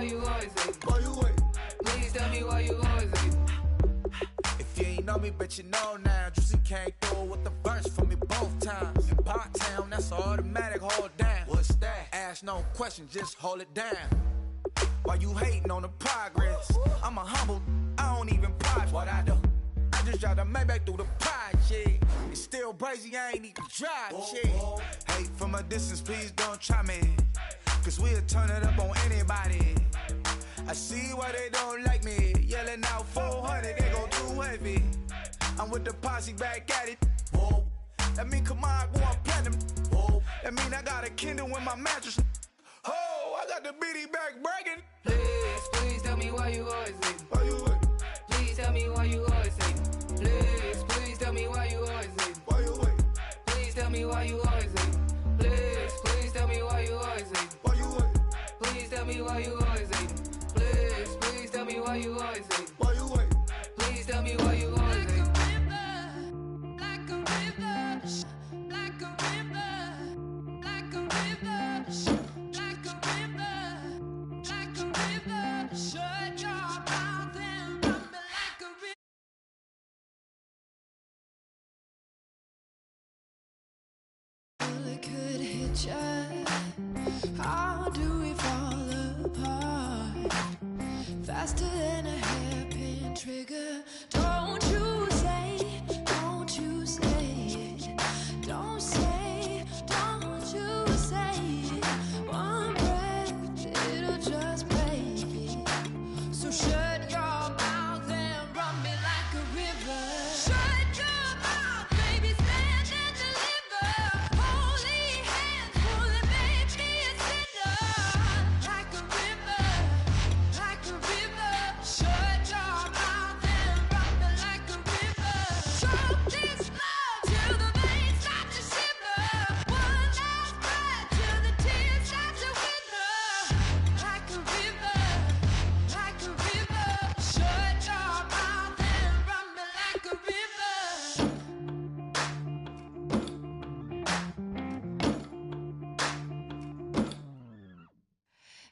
why you always hating? Why you waiting? Please tell me why you always hating. If you ain't know me, bet you know now. Juicy came through with the verse for me both times. In Pot Town, that's automatic, hold down. What's that? Ask no question, just hold it down. Why you hating on the progress? I'm a humble, I don't even prize what I do. I just drive the Maybach through the project. It's still crazy, I ain't even drive shit. Hate from a distance, please don't try me. Cause we'll turn it up on anybody. I see why they don't like me. Yelling out 400, they go too heavy. I'm with the posse back at it. Whoa. That mean come on, go on platinum. Whoa. That mean I got a Kindle in my mattress. Oh, I got the bitty back bragging. Please, please tell me why you always hating. Why you waiting? Please tell me why you always hating. Please, please tell me why you always hating. Why you waiting? Please tell me why you always hating. Please, please tell me why you always hating. Why you waiting? Please tell me why you always hating. Please, please tell me why you always hating. Why you waiting? Please tell me why you always hating. Like a river, like a river, like a river, like a river, like a river. Shut your mouth and run me like a river. It could hit ya. How do we fall apart? Faster than a hairpin trigger. Don't you say, don't you say it. Don't say, don't you say it. One breath, it'll just break it. So shut your mouth and run me like a river. Shut your mouth, baby, stand and deliver. Holy hands, pulling, make me a sinner. Like a river, like a river. Shut your mouth and run me like a river. Choke this love till the veins start to shiver. One last breath till the tears start to wither. Like a river, like a river. Shut your mouth and run me like a river.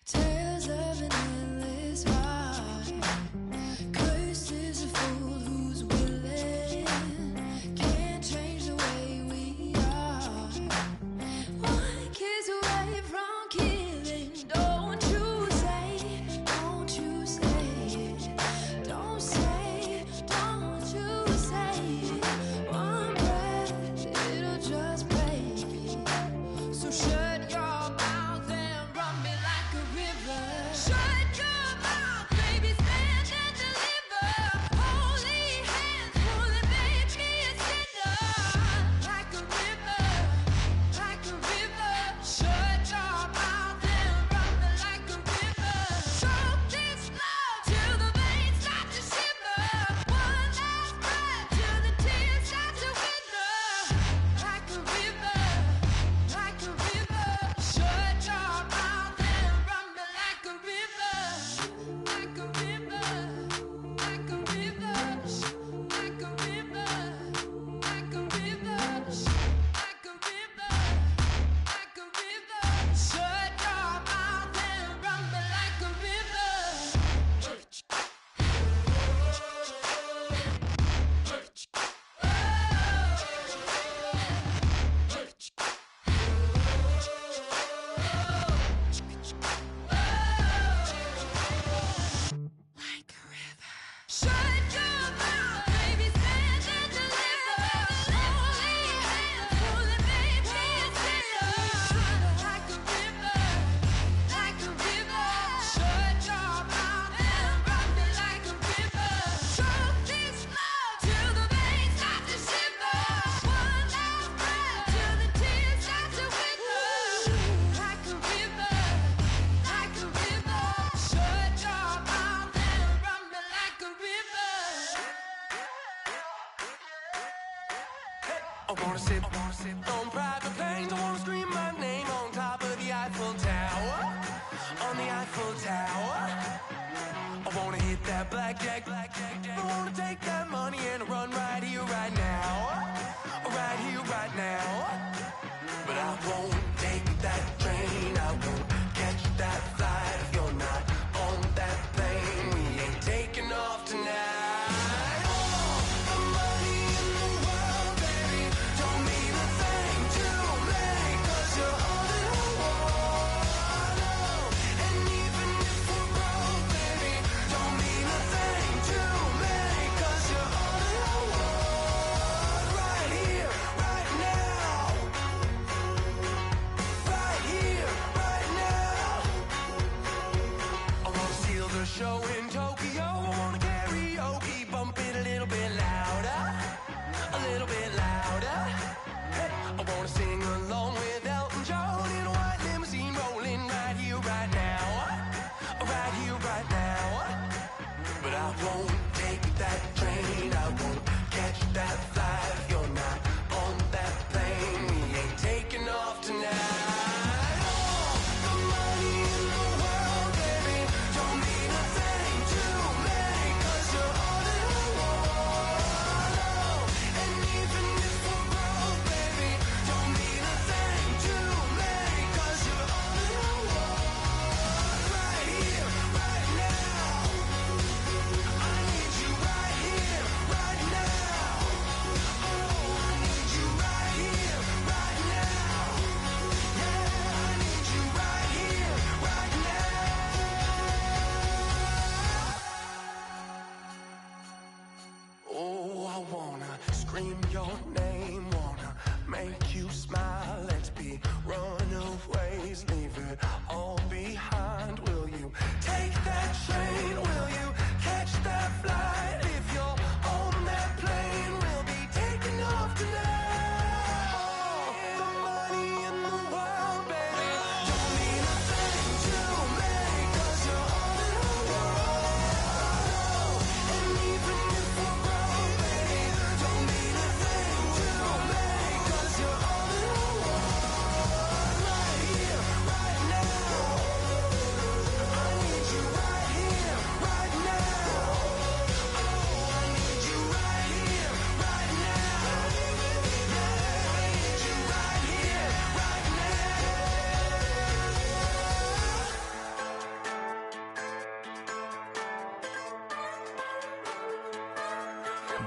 Tales of an endless heart. Cursed is a fool who's willing. Can't change the way we are. One kiss away from killing. Don't you say, don't you say it. Don't say, don't you say it. One breath, it'll just break it. So shut your mouth and run me like a river. Shut your mouth, baby, stand and deliver. Holy hands, pulling, make me a sinner. Like a river, like a river. Shut your mouth and run me like a river. Choke this love till the veins start to shiver. One last breath till the tears start to wither. Like a river, like a river. Shut your mouth and run me like a river. Like a river, like a river. Like a river, like a river. Like a river, like a river. Shut your mouth and run me like a river. Like a river. Shut your mouth, baby, stand and deliver. Holy hands, pulling, make me a sinner. Like a river, like a river. Shut your mouth and run me like a river. Choke this love till the veins start to shiver. One last breath till the tears start to wither. Like a river, like a river. Shut your mouth and run me like a river. I wanna sit on private planes. I wanna scream my name on top of the Eiffel Tower. On the Eiffel Tower. I wanna hit that blackjack. I wanna take that money and run right here, right now. Right here, right now. But I won't take that train. I won't catch that flight if you're not on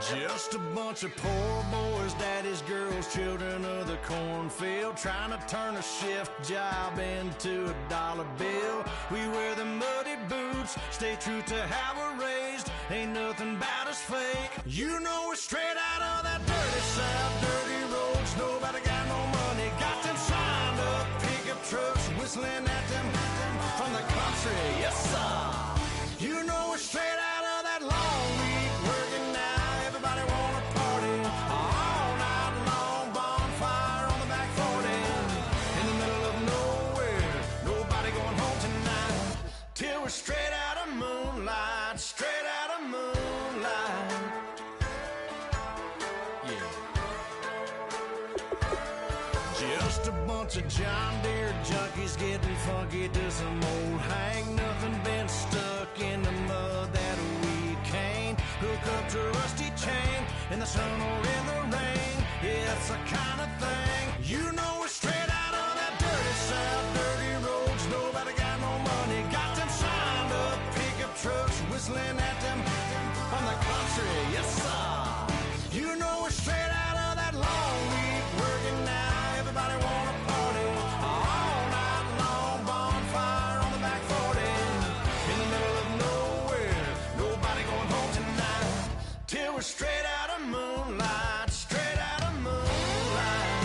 Just a bunch of poor boys, daddies, girls, children of the cornfield, trying to turn a shift job into a dollar bill. We wear the muddy boots, stay true to how we're raised. Ain't nothing about us fake. You know we're straight out of that dirty south, dirty roads. Nobody got no money, got them signed up pickup trucks, whistling at them from the country. Yes, sir. You know we're straight out of that long week working now. Everybody wanna party all night long. Bonfire on the back 40 in the middle of nowhere. Nobody going home tonight till we're straight out of moonlight. Straight out of moonlight. Yeah. Just a bunch of John Deere junkies getting funky to some old hang. Nothing been stuck in the mud that we can't hook up to a rusty chain in the sun or in the rain. Yeah, it's the kind of thing. You know we're straight out of that dirty south, dirty roads. Nobody got no money, got them signed up pickup trucks, whistling at them from the country. Yes, sir. You know we're straight out of that long week working now. Everybody wanna party all night long. Bonfire on the back 40 in the middle of nowhere. Nobody going home tonight till we're straight out of moonlight. Straight out of moonlight.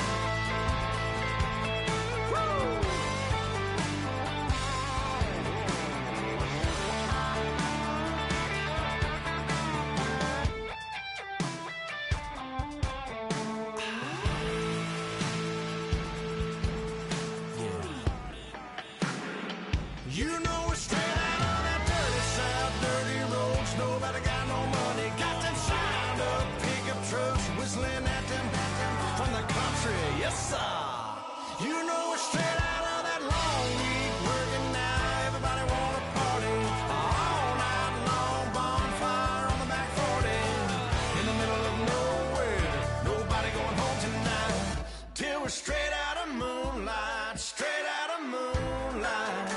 Woo! You know we're straight out of that dirty south, dirty roads. Nobody got no money, got them signed up pickup trucks, whistling at them from the country. Yes, sir. You know we're straight out of that long week working now. Everybody wanna party all night long. Bonfire on the back 40 in the middle of nowhere. Nobody going home tonight till we're straight out of moonlight. Straight out of moonlight.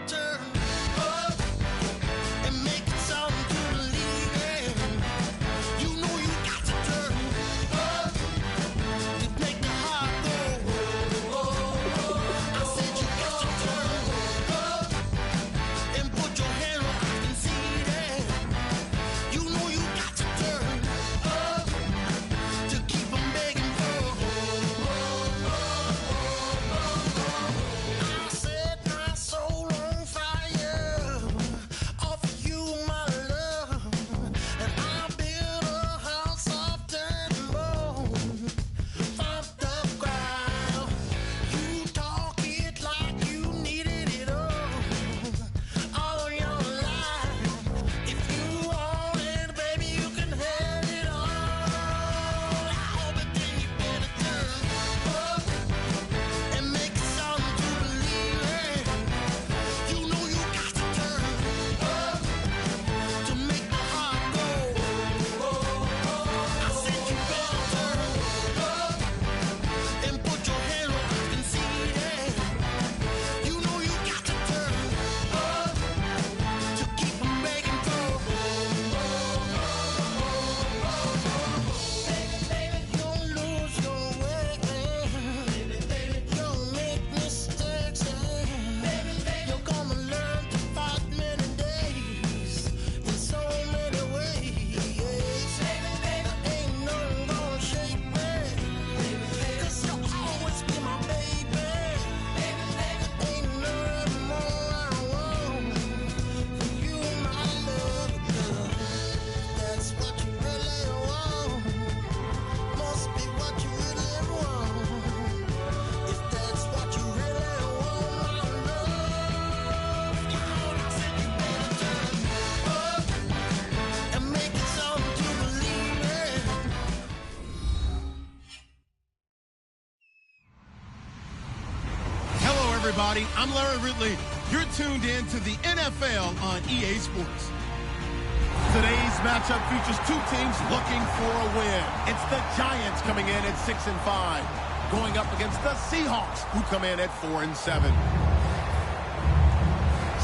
Turn up and make it something to believe in. You know you got to turn up to make the heart go. I said you got to turn up and put your hand on the seat. You know you got to turn up to keep 'em begging for. I set my soul on fire, offer you my love, and I build a house of dirt and bone from the ground. You talk it like you needed it all your life. If you want it, baby, you can have it all. But then you better turn up and make it something to believe in. You know you got to turn up to make the heart go. I said you better turn up and put your hand on the seat. You know you got to turn up to keep 'em begging for. Baby, you'll lose your way. You'll make mistakes. You're gonna learn to fight many days in so many ways. Ain't nothing gonna shake me, 'cause you'll always be my baby. Ain't nothing more I want for you, my love, girl. That's what you really want. Must be what you really want. If that's what you really want, my love, I said you better turn up and make it something to believe in. Hello, everybody. I'm Larry Ridley. You're tuned in to the NFL on EA Sports. Today's matchup features two teams looking for a win. It's the Giants coming in at 6-5, going up against the Seahawks, who come in at 4-7.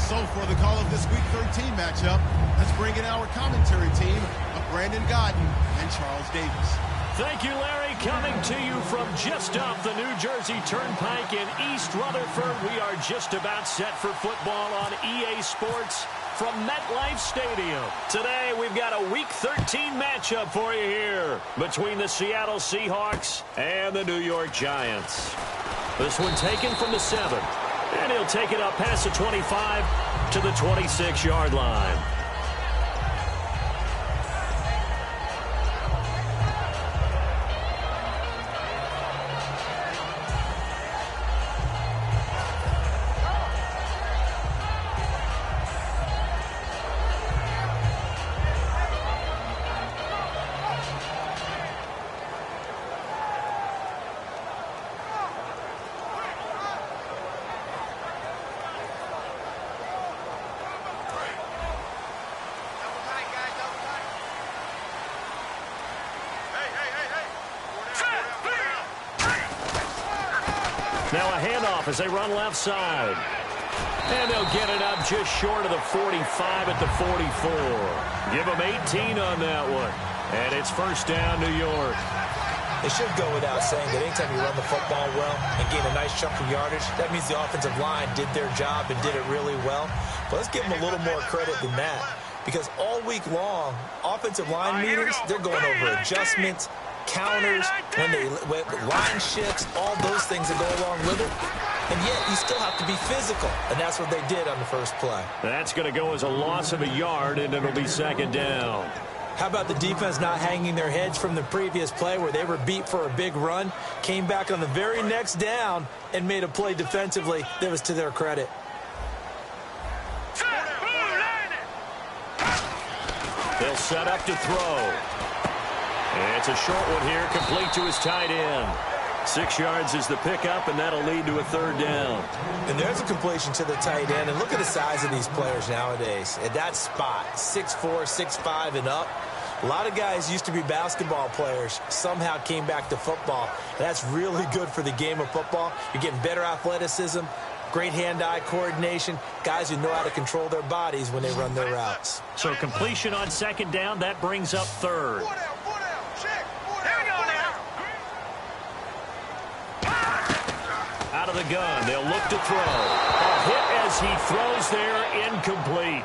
So for the call of this Week 13 matchup, let's bring in our commentary team of Brandon Godden and Charles Davis. Thank you, Larry. Coming to you from just off the New Jersey Turnpike in East Rutherford. We are just about set for football on EA Sports from MetLife Stadium. Today, we've got a Week 13 matchup for you here between the Seattle Seahawks and the New York Giants. This one taken from the 7, and he'll take it up past the 25 to the 26-yard line. Now a handoff as they run left side. And they'll get it up just short of the 45 at the 44. Give them 18 on that one. And it's first down, New York. It should go without saying that anytime you run the football well and gain a nice chunk of yardage, that means the offensive line did their job and did it really well. But let's give them a little more credit than that. Because all week long, offensive line meetings, they're going over adjustments, counters, when line shifts, all those things that go along with it. And yet, you still have to be physical. And that's what they did on the first play. That's going to go as a loss of a yard, and it'll be second down. How about the defense not hanging their heads from the previous play where they were beat for a big run, came back on the very next down, and made a play defensively that was to their credit. They'll set up to throw. And it's a short one here, complete to his tight end. 6 yards is the pickup, and that'll lead to a third down. And there's a completion to the tight end. And look at the size of these players nowadays. At that spot, 6'4", 6'5", and up. A lot of guys used to be basketball players, somehow came back to football. And that's really good for the game of football. You're getting better athleticism, great hand-eye coordination, guys who know how to control their bodies when they run their routes. So completion on second down, that brings up third. Out of the gun, they'll look to throw. A hit as he throws there, incomplete.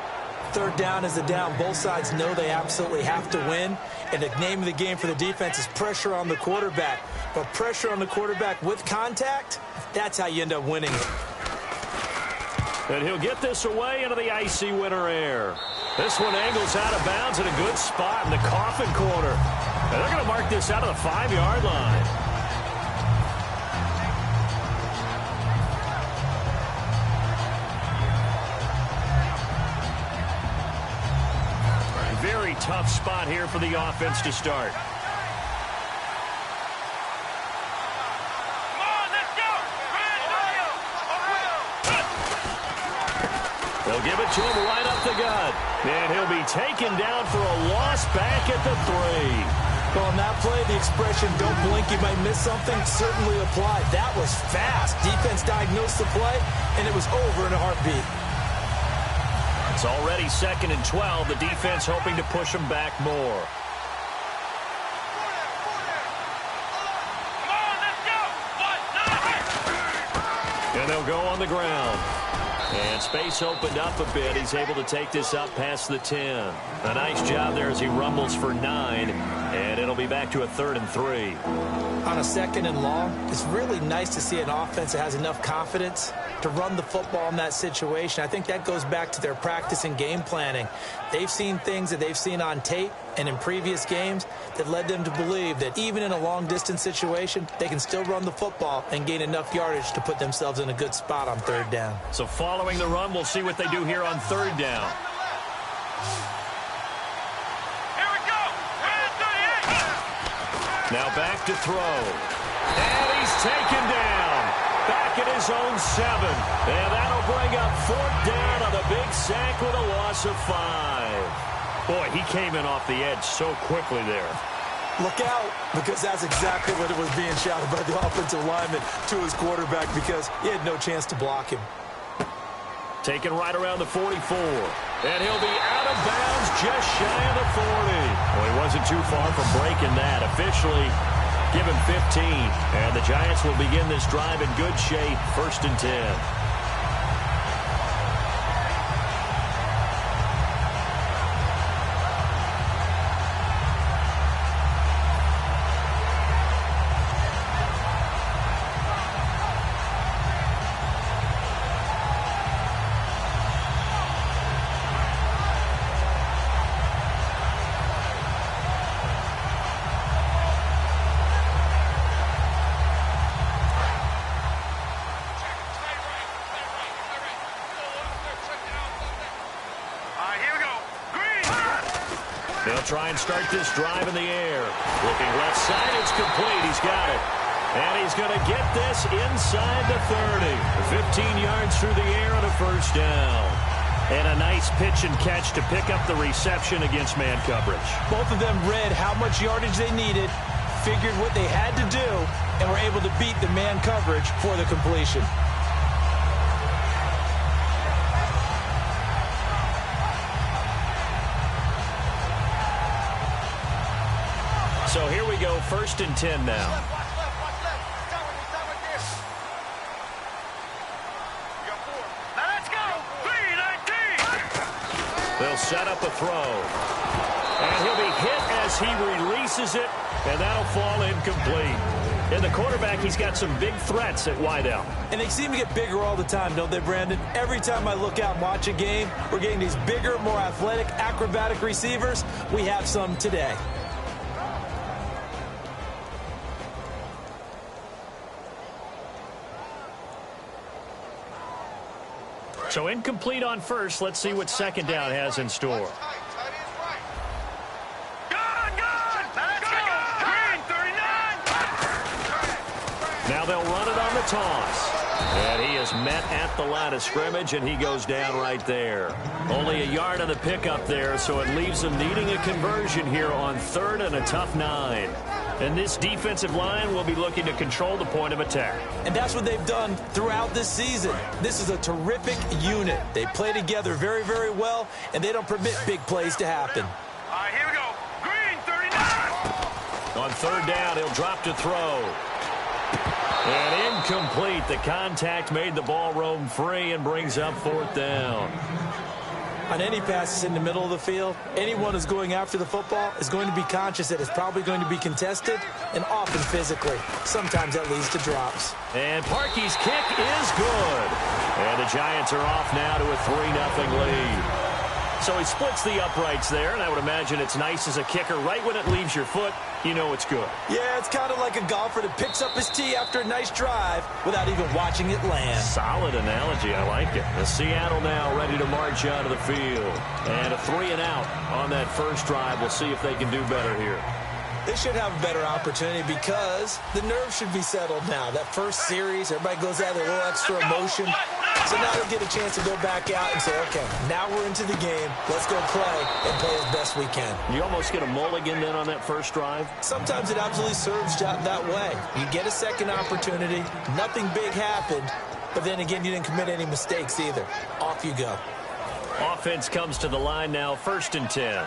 Third down is a down. Both sides know they absolutely have to win. And the name of the game for the defense is pressure on the quarterback. But pressure on the quarterback with contact, that's how you end up winning. And he'll get this away into the icy winter air. This one angles out of bounds in a good spot in the coffin corner. And they're going to mark this out of the 5-yard line. Very tough spot here for the offense to start. They'll give it to him right up the gut. And he'll be taken down for a loss back at the 3. Well, on that play, the expression, don't blink, you might miss something, certainly applied. That was fast. Defense diagnosed the play, and it was over in a heartbeat. It's already 2nd and 12. The defense hoping to push them back more. And they'll go on the ground. And space opened up a bit. He's able to take this up past the 10. A nice job there as he rumbles for 9. And it'll be back to a 3rd and 3. On a 2nd and long, it's really nice to see an offense that has enough confidence to run the football in that situation. I think that goes back to their practice and game planning. They've seen things that they've seen on tape and in previous games that led them to believe that even in a long-distance situation, they can still run the football and gain enough yardage to put themselves in a good spot on 3rd down. So following the run, we'll see what they do here on 3rd down. Here we go! Now back to throw. And he's taken down. back at his own 7. And that'll bring up 4th down on the big sack with a loss of 5. Boy, he came in off the edge so quickly there. Look out, because that's exactly what it was being shouted by the offensive lineman to his quarterback, because he had no chance to block him. Taken right around the 44. And he'll be out of bounds just shy of the 40. Well, he wasn't too far from breaking that. Officially given 15. And the Giants will begin this drive in good shape. 1st and 10. They'll try and start this drive in the air. Looking left side, it's complete. He's got it. And he's going to get this inside the 30. 15 yards through the air on a 1st down. And a nice pitch and catch to pick up the reception against man coverage. Both of them read how much yardage they needed, figured what they had to do, and were able to beat the man coverage for the completion. So here we go, 1st and 10 now. Now let's go. 3-19. They'll set up a throw. And he'll be hit as he releases it, and that'll fall incomplete. And the quarterback, he's got some big threats at wideout. And they seem to get bigger all the time, don't they, Brandon? Every time I look out and watch a game, we're getting these bigger, more athletic, acrobatic receivers. We have some today. So incomplete on 1st. Let's see what 2nd down has in store. Good. Let's go. Green 39. Now they'll run it on the toss. And he is met at the line of scrimmage, and he goes down right there. Only a yard on the pickup there, so it leaves him needing a conversion here on 3rd and a tough 9. And this defensive line will be looking to control the point of attack. And that's what they've done throughout this season. This is a terrific unit. They play together very, very well, and they don't permit big plays to happen. All right, here we go. Green 39. On 3rd down, he'll drop to throw. And incomplete. The contact made the ball roam free and brings up 4th down. On any passes in the middle of the field, anyone who's going after the football is going to be conscious that it's probably going to be contested, and often physically. Sometimes that leads to drops. And Parkey's kick is good. And the Giants are off now to a 3-0 lead. So he splits the uprights there, and I would imagine it's nice as a kicker. Right when it leaves your foot, you know it's good. Yeah, it's kind of like a golfer that picks up his tee after a nice drive without even watching it land. Solid analogy. I like it. The Seattle now ready to march out of the field. And a 3-and-out on that 1st drive. We'll see if they can do better here. They should have a better opportunity because the nerves should be settled now. That first series, everybody goes out with a little extra emotion. So now they get a chance to go back out and say, okay, now we're into the game. Let's go play and play as best we can. You almost get a mulligan then on that 1st drive? Sometimes it absolutely serves that way. You get a second opportunity. Nothing big happened. But then again, you didn't commit any mistakes either. Off you go. Offense comes to the line now, 1st and 10.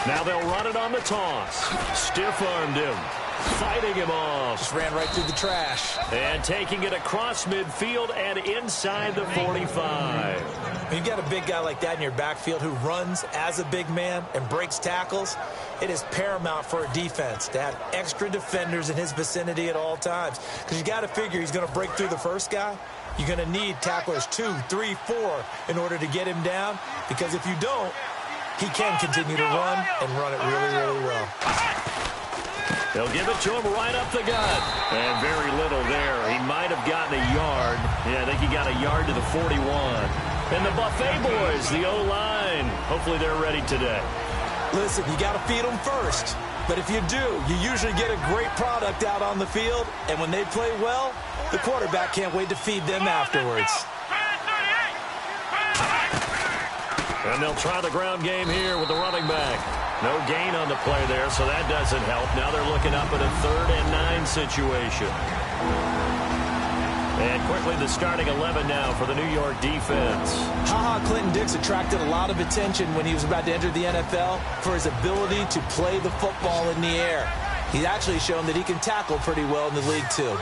Now they'll run it on the toss. Stiff-armed him. Fighting him off. Just ran right through the trash. And taking it across midfield and inside the 45. When you got a big guy like that in your backfield who runs as a big man and breaks tackles, it is paramount for a defense to have extra defenders in his vicinity at all times. Because you got to figure he's going to break through the first guy. You're going to need tacklers 2, 3, 4 in order to get him down. Because if you don't, he can continue to run and run it really, really well. They'll give it to him right up the gut. And very little there. He might have gotten a yard. Yeah, I think he got a yard to the 41. And the Buffet boys, the O-line, hopefully they're ready today. Listen, you got to feed them first. But if you do, you usually get a great product out on the field. And when they play well, the quarterback can't wait to feed them afterwards. And they'll try the ground game here with the running back. No gain on the play there, so that doesn't help. Now they're looking up at a 3rd and 9 situation. And quickly the starting 11 now for the New York defense. Clinton Dix attracted a lot of attention when he was about to enter the NFL for his ability to play the football in the air. He's actually shown that he can tackle pretty well in the league, too.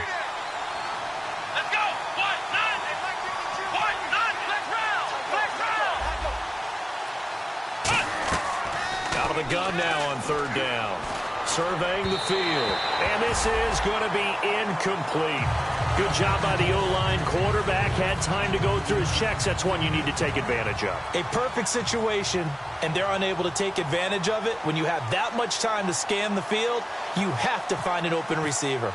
Out of the gun now on 3rd down. Surveying the field. And this is going to be incomplete. Good job by the O-line. Quarterback had time to go through his checks. That's one you need to take advantage of. A perfect situation, and they're unable to take advantage of it. When you have that much time to scan the field, you have to find an open receiver.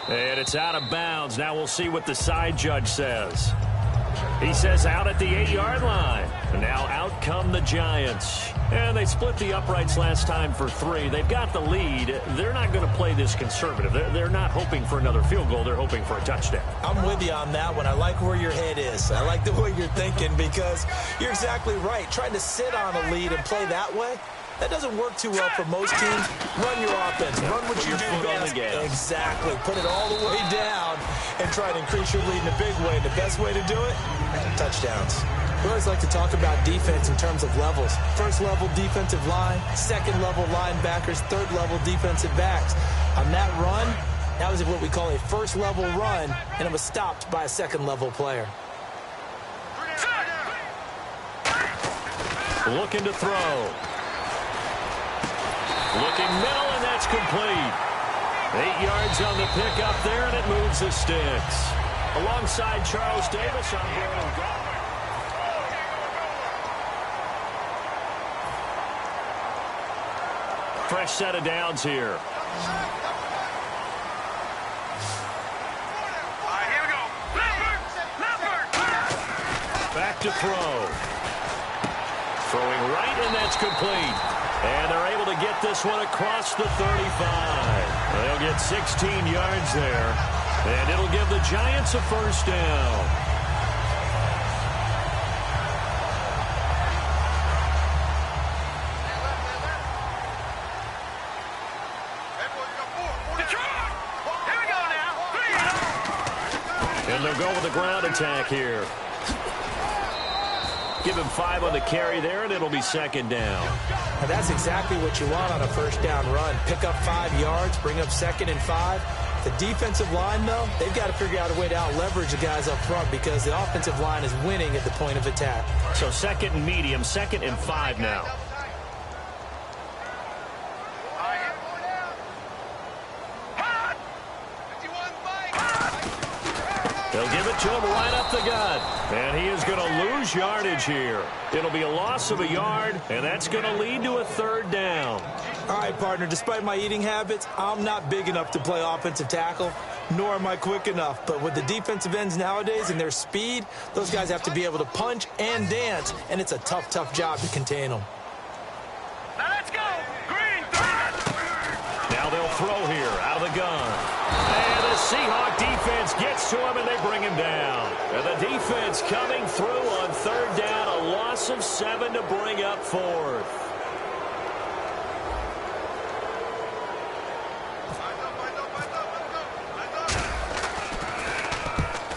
And it's out of bounds. Now we'll see what the side judge says. He says out at the 8-yard line. And now out come the Giants. And they split the uprights last time for 3. They've got the lead. They're not going to play this conservative. They're not hoping for another field goal. They're hoping for a touchdown. I'm with you on that one. I like where your head is. I like the way you're thinking because you're exactly right. Trying to sit on a lead and play that way, that doesn't work too well for most teams. Run your offense. Run what you do best. Exactly. Put it all the way down and try to increase your lead in a big way. The best way to do it, touchdowns. We always like to talk about defense in terms of levels. 1st level defensive line, 2nd level linebackers, 3rd level defensive backs. On that run, that was what we call a 1st level run, and it was stopped by a 2nd level player. Looking to throw. Looking middle, and that's complete. 8 yards on the pickup there, and it moves the sticks. Alongside Charles Davis, I'm Brandon Gault. Fresh set of downs here. All right, here we go. Back to throw. Throwing right, and that's complete. And they're able to get this one across the 35. They'll get 16 yards there. And it'll give the Giants a 1st down. And they'll go with the ground attack here. Give him 5 on the carry there, and it'll be 2nd down. And that's exactly what you want on a 1st down run. Pick up 5 yards, bring up 2nd and 5. The defensive line, though, they've got to figure out a way to out-leverage the guys up front because the offensive line is winning at the point of attack. So 2nd and medium, 2nd and 5 now. They'll give it to him right up the gut. And he is going to lose yardage here. It'll be a loss of a yard, and that's going to lead to a 3rd down. All right, partner, despite my eating habits, I'm not big enough to play offensive tackle, nor am I quick enough. But with the defensive ends nowadays and their speed, those guys have to be able to punch and dance, and it's a tough, tough job to contain them. Now let's go. Green. Now they'll throw here out of the gun. And the Seahawk defense gets to him, and they bring him down. And the defense coming through on 3rd down, a loss of 7 to bring up 4th.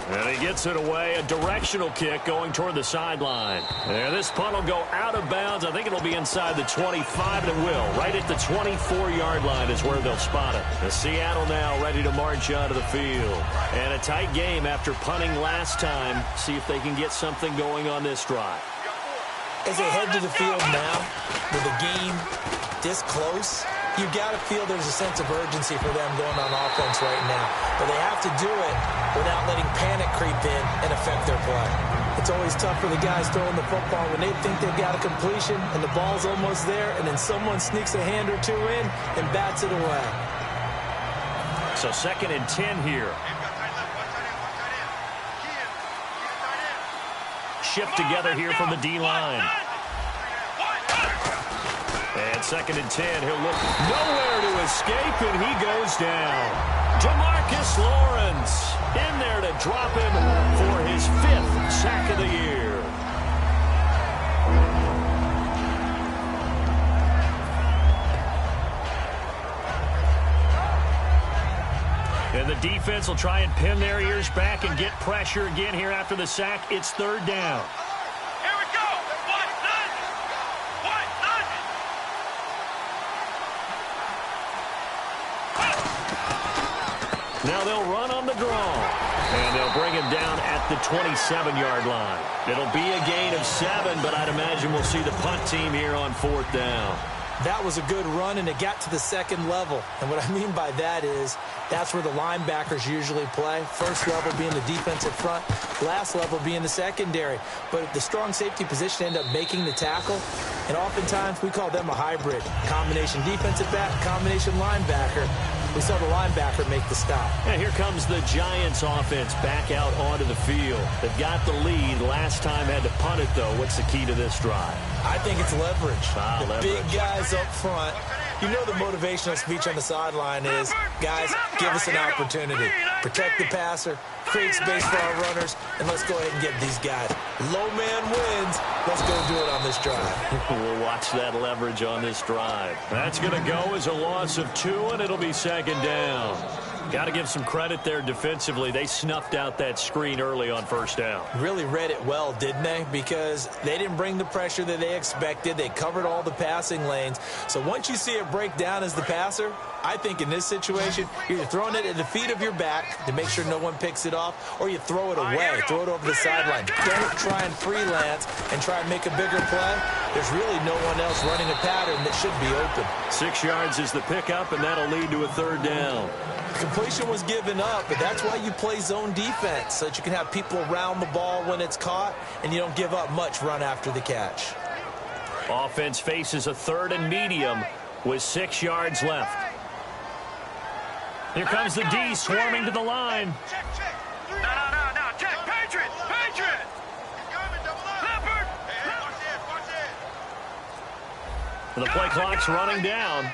And he gets it away, a directional kick going toward the sideline. And this punt will go out of bounds. I think it'll be inside the 25, and it will. Right at the 24-yard line is where they'll spot it. The Seattle now ready to march out of the field. And a tight game after punting last time. See if they can get something going on this drive. As they head to the field now, with the game this close, you got to feel there's a sense of urgency for them going on offense right now. But they have to do it without letting panic creep in and affect their play. It's always tough for the guys throwing the football when they think they've got a completion and the ball's almost there, and then someone sneaks a hand or two in and bats it away. So 2nd and 10 here. Shift together here from the D-line. And 2nd and 10. He'll look nowhere to escape, and he goes down. Demarcus Lawrence in there to drop him for his 5th sack of the year. And the defense will try and pin their ears back and get pressure again here after the sack. It's 3rd down. Here we go. Now they'll run on the draw. And they'll bring him down at the 27-yard line. It'll be a gain of 7, but I'd imagine we'll see the punt team here on 4th down. That was a good run, and it got to the 2nd level. And what I mean by that is that's where the linebackers usually play. First level being the defensive front, last level being the secondary. But the strong safety position ended up making the tackle, and oftentimes we call them a hybrid. Combination defensive back, combination linebacker. We saw the linebacker make the stop. And here comes the Giants offense back out onto the field. They've got the lead. Last time had to punt it, though. What's the key to this drive? I think it's leverage. The leverage. Big guys up front. You know the motivational speech on the sideline is, guys, give us an opportunity. Protect the passer, create space for our runners, and let's go ahead and get these guys. Low man wins. Let's go do it on this drive. We'll watch that leverage on this drive. That's going to go as a loss of 2, and it'll be 2nd down. Got to give some credit there defensively. They snuffed out that screen early on 1st down. Really read it well, didn't they? Because they didn't bring the pressure that they expected. They covered all the passing lanes. So once you see it break down as the passer, I think in this situation, you're either throwing it at the feet of your back to make sure no one picks it off, or you throw it away, throw it over the sideline. Don't try and freelance and try and make a bigger play. There's really no one else running a pattern that should be open. 6 yards is the pickup, and that'll lead to a 3rd down. Completion was given up, but that's why you play zone defense, so that you can have people around the ball when it's caught, and you don't give up much run after the catch. Offense faces a 3rd and medium with 6 yards left. Here comes the D swarming to the line. Check. No. Check. Patriot. Leopard. The play clock's running down.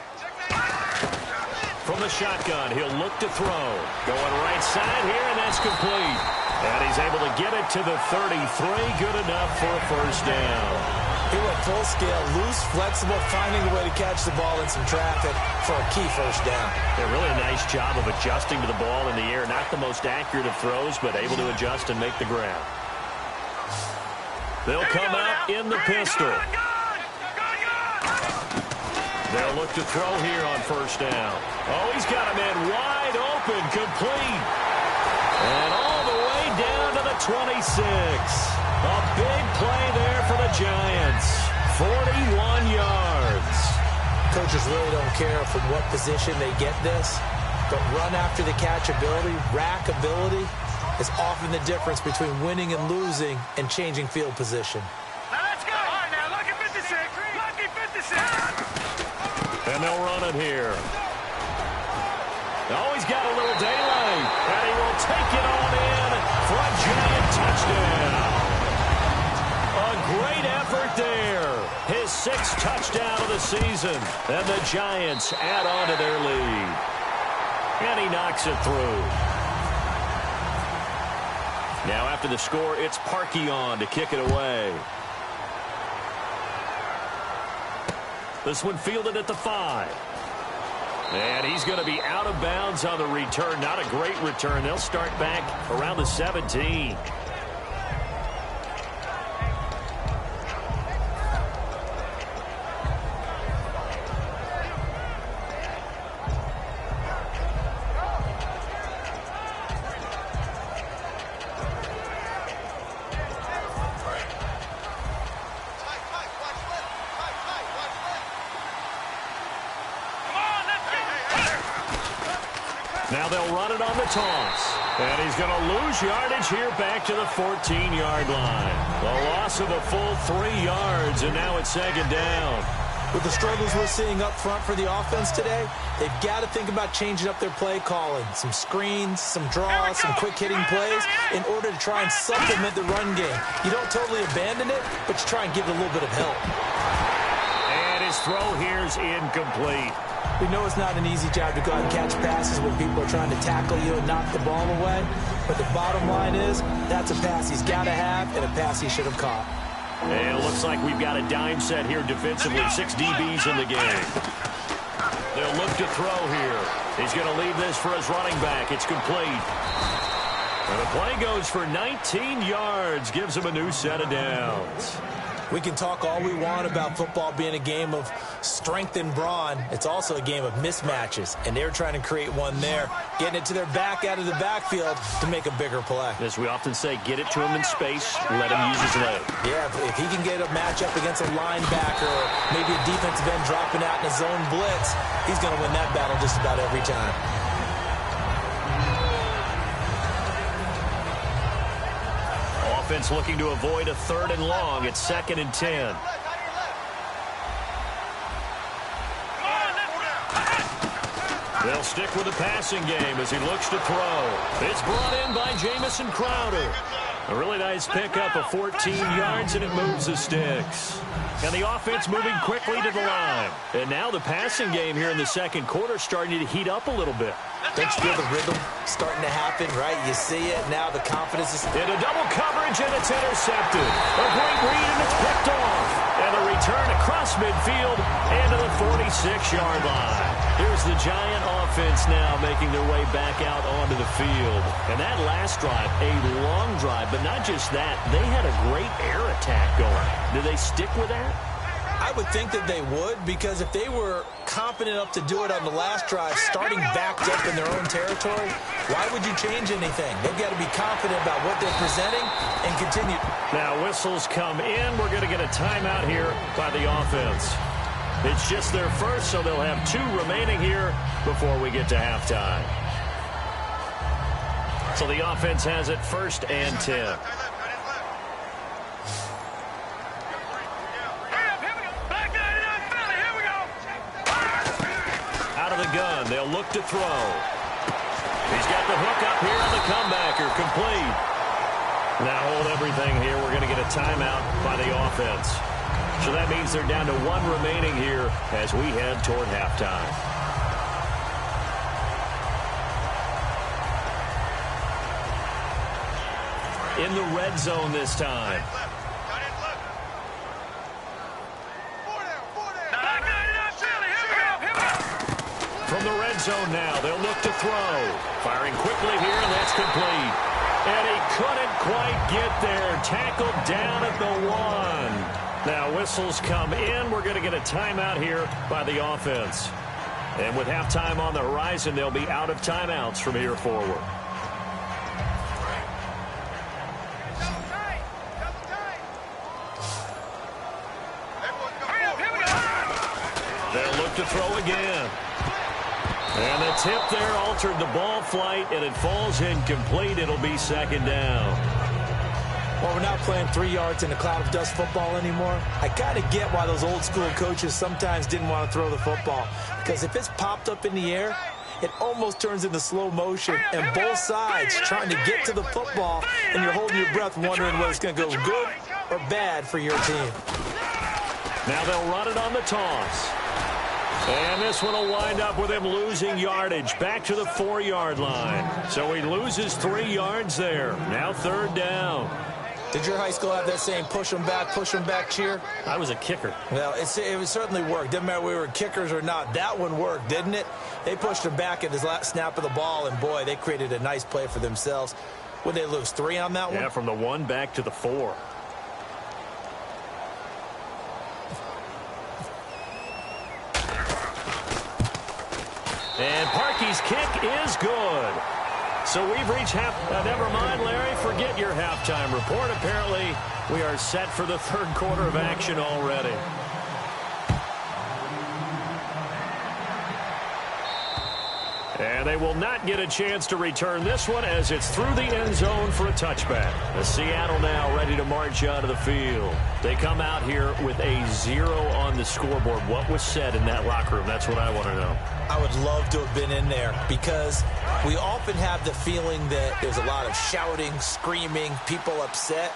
From the shotgun, he'll look to throw. Going right side here, and that's complete. And he's able to get it to the 33. Good enough for a 1st down. He went full scale, loose, flexible, finding a way to catch the ball in some traffic for a key 1st down. A really nice job of adjusting to the ball in the air. Not the most accurate of throws, but able to adjust and make the grab. They'll come out in the pistol. They'll look to throw here on 1st down. Oh, he's got a man wide open, complete. And all the way down to the 26. A big play there for the Giants. 41 yards. Coaches really don't care from what position they get this, but run after the catch ability, rack ability, is often the difference between winning and losing and changing field position. Now let's go. All right, now, lucky 56. Lucky 56. And they'll run it here. Oh, he's got a little daylight. And he will take it on in for a Giant touchdown. A great effort there. His 6th touchdown of the season. And the Giants add on to their lead. And he knocks it through. Now after the score, it's Parkey on to kick it away. This one fielded at the 5. And he's going to be out of bounds on the return. Not a great return. They'll start back around the 17. Now they'll run it on the toss. And he's going to lose yardage here back to the 14-yard line. A loss of a full 3 yards, and now it's 2nd down. With the struggles we're seeing up front for the offense today, they've got to think about changing up their play calling. Some screens, some draws, some quick-hitting plays in order to try and supplement the run game. You don't totally abandon it, but you try and give it a little bit of help. And his throw here's incomplete. We know it's not an easy job to go out and catch passes when people are trying to tackle you and knock the ball away. But the bottom line is, that's a pass he's got to have and a pass he should have caught. And it looks like we've got a dime set here defensively. 6 DBs in the game. They'll look to throw here. He's going to leave this for his running back. It's complete. And the play goes for 19 yards. Gives him a new set of downs. We can talk all we want about football being a game of strength and brawn. It's also a game of mismatches, and they're trying to create one there, getting it to their back out of the backfield to make a bigger play. As we often say, get it to him in space, let him use his leg. Yeah, if he can get a matchup against a linebacker or maybe a defensive end dropping out in a zone blitz, he's going to win that battle just about every time. Offense looking to avoid a 3rd and long. It's 2nd and 10. They'll stick with the passing game as he looks to throw. It's brought in by Jamison Crowder. A really nice pickup of 14 yards, and it moves the sticks. And the offense moving quickly to the line. And now the passing game here in the 2nd quarter starting to heat up a little bit. Don't you feel the rhythm starting to happen, right? You see it. Now the confidence is... Into double coverage, and it's intercepted. A great read, and it's picked off. And a return across midfield and to the 46-yard line. Here's the Giant offense now making their way back out onto the field. And that last drive, a long drive, but not just that. They had a great air attack going. Do they stick with that? I would think that they would, because if they were confident enough to do it on the last drive, starting backed up in their own territory, why would you change anything? They've got to be confident about what they're presenting and continue. Now whistles come in. We're going to get a timeout here by the offense. It's just their first, so they'll have 2 remaining here before we get to halftime. So the offense has it 1st and 10. Gun. They'll look to throw. He's got the hook up here on the comebacker. Complete. Now hold everything here. We're going to get a timeout by the offense. So that means they're down to 1 remaining here as we head toward halftime. In the red zone this time. From the red zone now, they'll look to throw. Firing quickly here, and that's complete. And he couldn't quite get there. Tackled down at the 1. Now whistles come in. We're going to get a timeout here by the offense. And with halftime on the horizon, they'll be out of timeouts from here forward. They'll look to throw again. And the tip there altered the ball flight, and it falls incomplete. It'll be 2nd down. Well, we're not playing 3 yards in a cloud of dust football anymore. I kind of get why those old school coaches sometimes didn't want to throw the football. Because if it's popped up in the air, it almost turns into slow motion. And both sides trying to get to the football, and you're holding your breath wondering whether it's going to go good or bad for your team. Now they'll run it on the toss. And this one will wind up with him losing yardage back to the 4-yard line. So he loses 3 yards there. Now 3rd down. Did your high school have that saying, push them back cheer? I was a kicker. Well, it certainly worked. Didn't matter if we were kickers or not. That one worked, didn't it? They pushed him back at the last snap of the ball, and boy, they created a nice play for themselves. Would they lose 3 on that one? Yeah, from the 1 back to the 4. And Parkey's kick is good. So we've reached never mind, Larry, forget your halftime report. Apparently, we are set for the 3rd quarter of action already. And they will not get a chance to return this one as it's through the end zone for a touchback. The Seattle now ready to march out of the field. They come out here with a 0 on the scoreboard. What was said in that locker room? That's what I want to know. I would love to have been in there because we often have the feeling that there's a lot of shouting, screaming, people upset.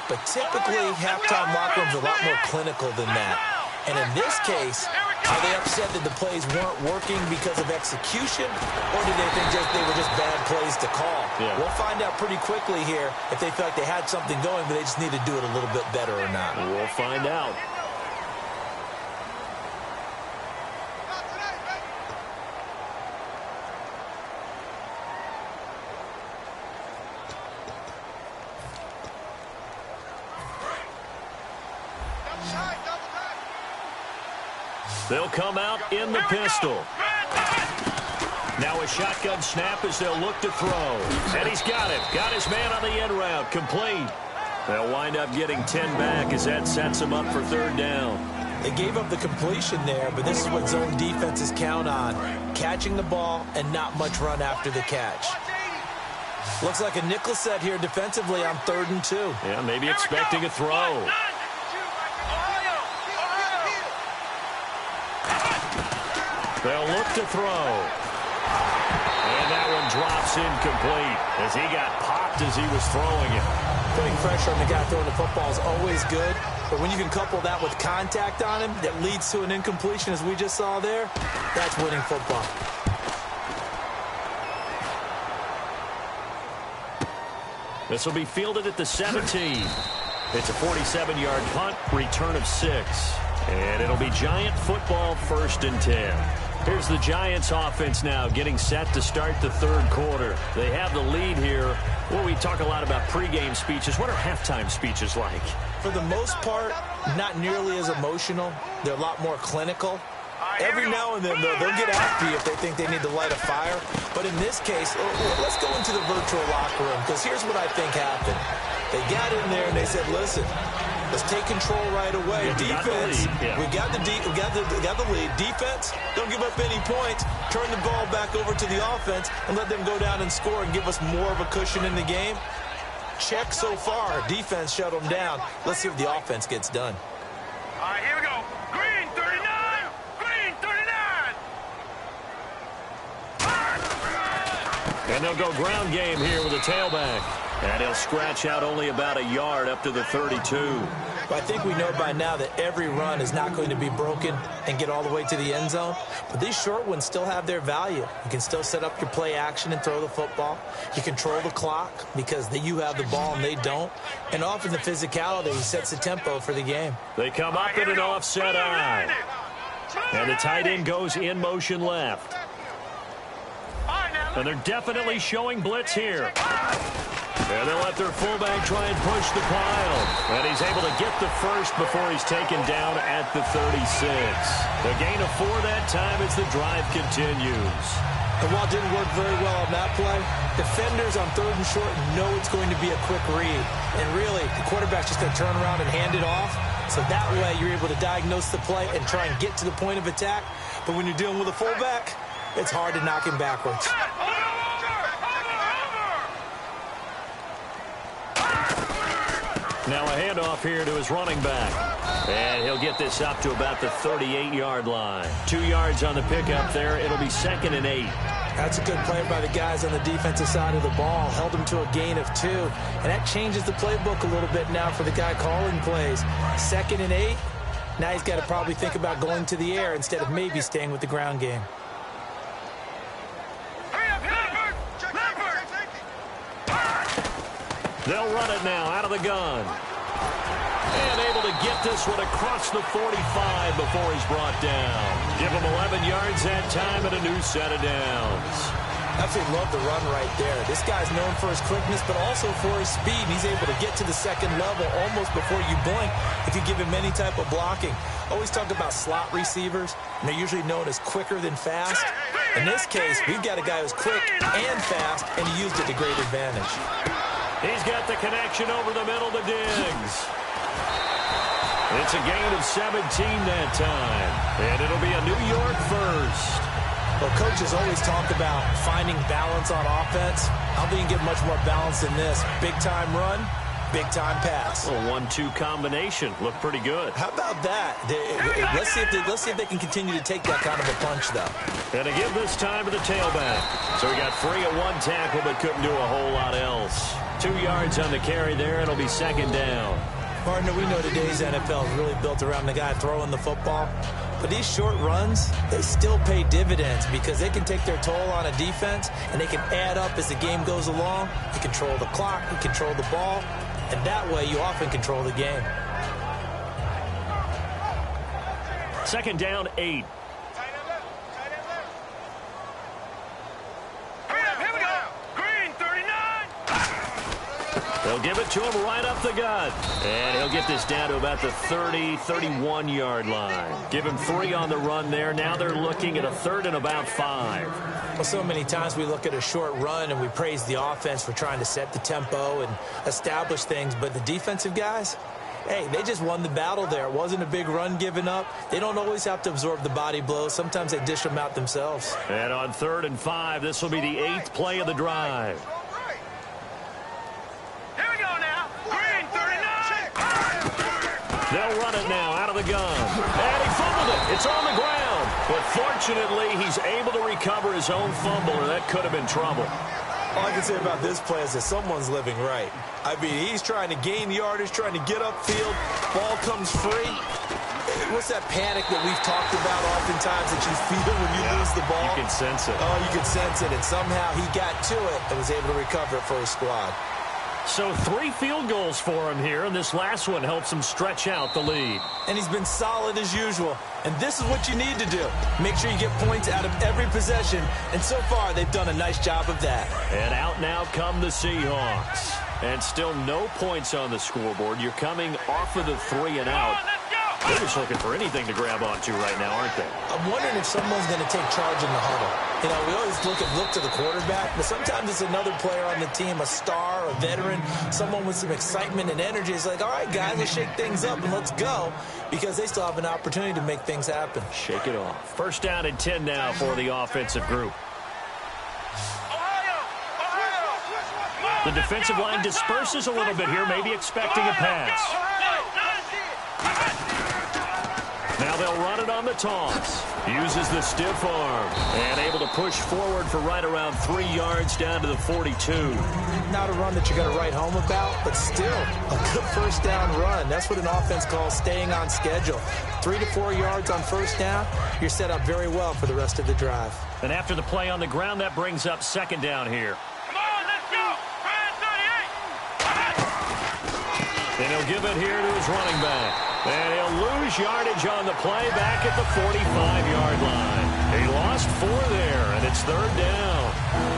But typically, halftime locker rooms are a lot more clinical than that. And in this case, are they upset that the plays weren't working because of execution, or did they think they were just bad plays to call? Yeah. We'll find out pretty quickly here if they felt like they had something going, but they just need to do it a little bit better or not. We'll find out. They'll come out in the pistol. Now a shotgun snap as they'll look to throw. And he's got it. Got his man on the end route. Complete. They'll wind up getting 10 back as that sets them up for third down. They gave up the completion there, but this is what zone defenses count on. Catching the ball and not much run after the catch. Looks like a nickel set here defensively on 3rd and 2. Yeah, maybe expecting a throw. They'll look to throw. And that one drops incomplete as he got popped as he was throwing it. Putting pressure on the guy throwing the football is always good, but when you can couple that with contact on him that leads to an incompletion as we just saw there, that's winning football. This will be fielded at the 17. It's a 47-yard punt, return of 6. And it'll be Giant football, 1st and 10. Here's the Giants offense now getting set to start the 3rd quarter. They have the lead here. Well, we talk a lot about pregame speeches. What are halftime speeches like? For the most part, not nearly as emotional. They're a lot more clinical. Every now and then, though, they'll get after you if they think they need to light a fire. But in this case, let's go into the virtual locker room, because here's what I think happened. They got in there and they said, listen, let's take control right away. Defense, we got the lead. Defense, don't give up any points. Turn the ball back over to the offense and let them go down and score and give us more of a cushion in the game. Check so far. Defense shut them down. Let's see if the offense gets done. All right, here we go. Green 39. Green 39. And they'll go ground game here with a tailback. And he'll scratch out only about a yard up to the 32. I think we know by now that every run is not going to be broken and get all the way to the end zone. But these short ones still have their value. You can still set up your play action and throw the football. You control the clock because you have the ball and they don't. And often the physicality sets the tempo for the game. They come up in an offset eye. And the tight end goes in motion left. And they're definitely showing blitz here. And they'll let their fullback try and push the pile. And he's able to get the first before he's taken down at the 36. The gain of 4 that time as the drive continues. And while it didn't work very well on that play, defenders on 3rd and short know it's going to be a quick read. And really, the quarterback's just going to turn around and hand it off. So that way, you're able to diagnose the play and try and get to the point of attack. But when you're dealing with a fullback, it's hard to knock him backwards. Now a handoff here to his running back. And he'll get this up to about the 38-yard line. 2 yards on the pickup there. It'll be 2nd and 8. That's a good play by the guys on the defensive side of the ball. Held him to a gain of 2. And that changes the playbook a little bit now for the guy calling plays. 2nd and 8. Now he's got to probably think about going to the air instead of maybe staying with the ground game. They'll run it now out of the gun. And able to get this one across the 45 before he's brought down. Give him 11 yards that time and a new set of downs. Absolutely love the run right there. This guy's known for his quickness, but also for his speed. He's able to get to the 2nd level almost before you blink if you give him any type of blocking. Always talk about slot receivers, and they're usually known as quicker than fast. In this case, we've got a guy who's quick and fast, and he used it to great advantage. He's got the connection over the middle to Diggs. It's a gain of 17 that time. And it'll be a New York first. Well, coaches always talk about finding balance on offense. I don't think you can get much more balance than this. Big-time run, big-time pass. A 1-2 combination. Looked pretty good. How about that? Let's see if they can continue to take that kind of a punch, though. And to give this time to the tailback. So he got free of one tackle, but couldn't do a whole lot else. 2 yards on the carry there. It'll be second down. Partner, we know today's NFL is really built around the guy throwing the football. But these short runs, they still pay dividends because they can take their toll on a defense, and they can add up as the game goes along. You control the clock, you control the ball, and that way you often control the game. Second down, 8. Here we go. Green 39. They'll give it to him right up the gut. And he'll get this down to about the 30, 31-yard line. Give him 3 on the run there. Now they're looking at a 3rd and about 5. Well, so many times we look at a short run and we praise the offense for trying to set the tempo and establish things. But the defensive guys, hey, they just won the battle there. It wasn't a big run given up. They don't always have to absorb the body blows. Sometimes they dish them out themselves. And on 3rd and 5, this will be the 8th play of the drive. They'll run it now out of the gun. And he fumbled it. It's on the ground. But fortunately, he's able to recover his own fumble, or that could have been trouble. All I can say about this play is that someone's living right. I mean, he's trying to gain yardage, trying to get upfield. Ball comes free. What's that panic that we've talked about oftentimes that you feel when you lose the ball? You can sense it. Oh, you can sense it. And somehow he got to it and was able to recover it for his squad. So 3 field goals for him here, and this last one helps him stretch out the lead. And he's been solid as usual. And this is what you need to do. Make sure you get points out of every possession. And so far, they've done a nice job of that. And out now come the Seahawks. And still no points on the scoreboard. You're coming off of the 3 and out. They're just looking for anything to grab onto right now, aren't they? I'm wondering if someone's going to take charge in the huddle. You know, we always look to the quarterback, but sometimes it's another player on the team, a star, a veteran, someone with some excitement and energy. It's like, all right, guys, let's shake things up and let's go, because they still have an opportunity to make things happen. Shake it off. First down and 10 now for the offensive group. The defensive line disperses a little bit here, maybe expecting a pass. Now they'll run it on the toss. Uses the stiff arm. And able to push forward for right around 3 yards down to the 42. Not a run that you're going to write home about, but still a good first down run. That's what an offense calls staying on schedule. 3 to 4 yards on first down, you're set up very well for the rest of the drive. And after the play on the ground, that brings up second down here. Come on, let's go. Brand 38. And he'll give it here to his running back. And he'll lose yardage on the play back at the 45-yard line. He lost 4 there, and it's 3rd down.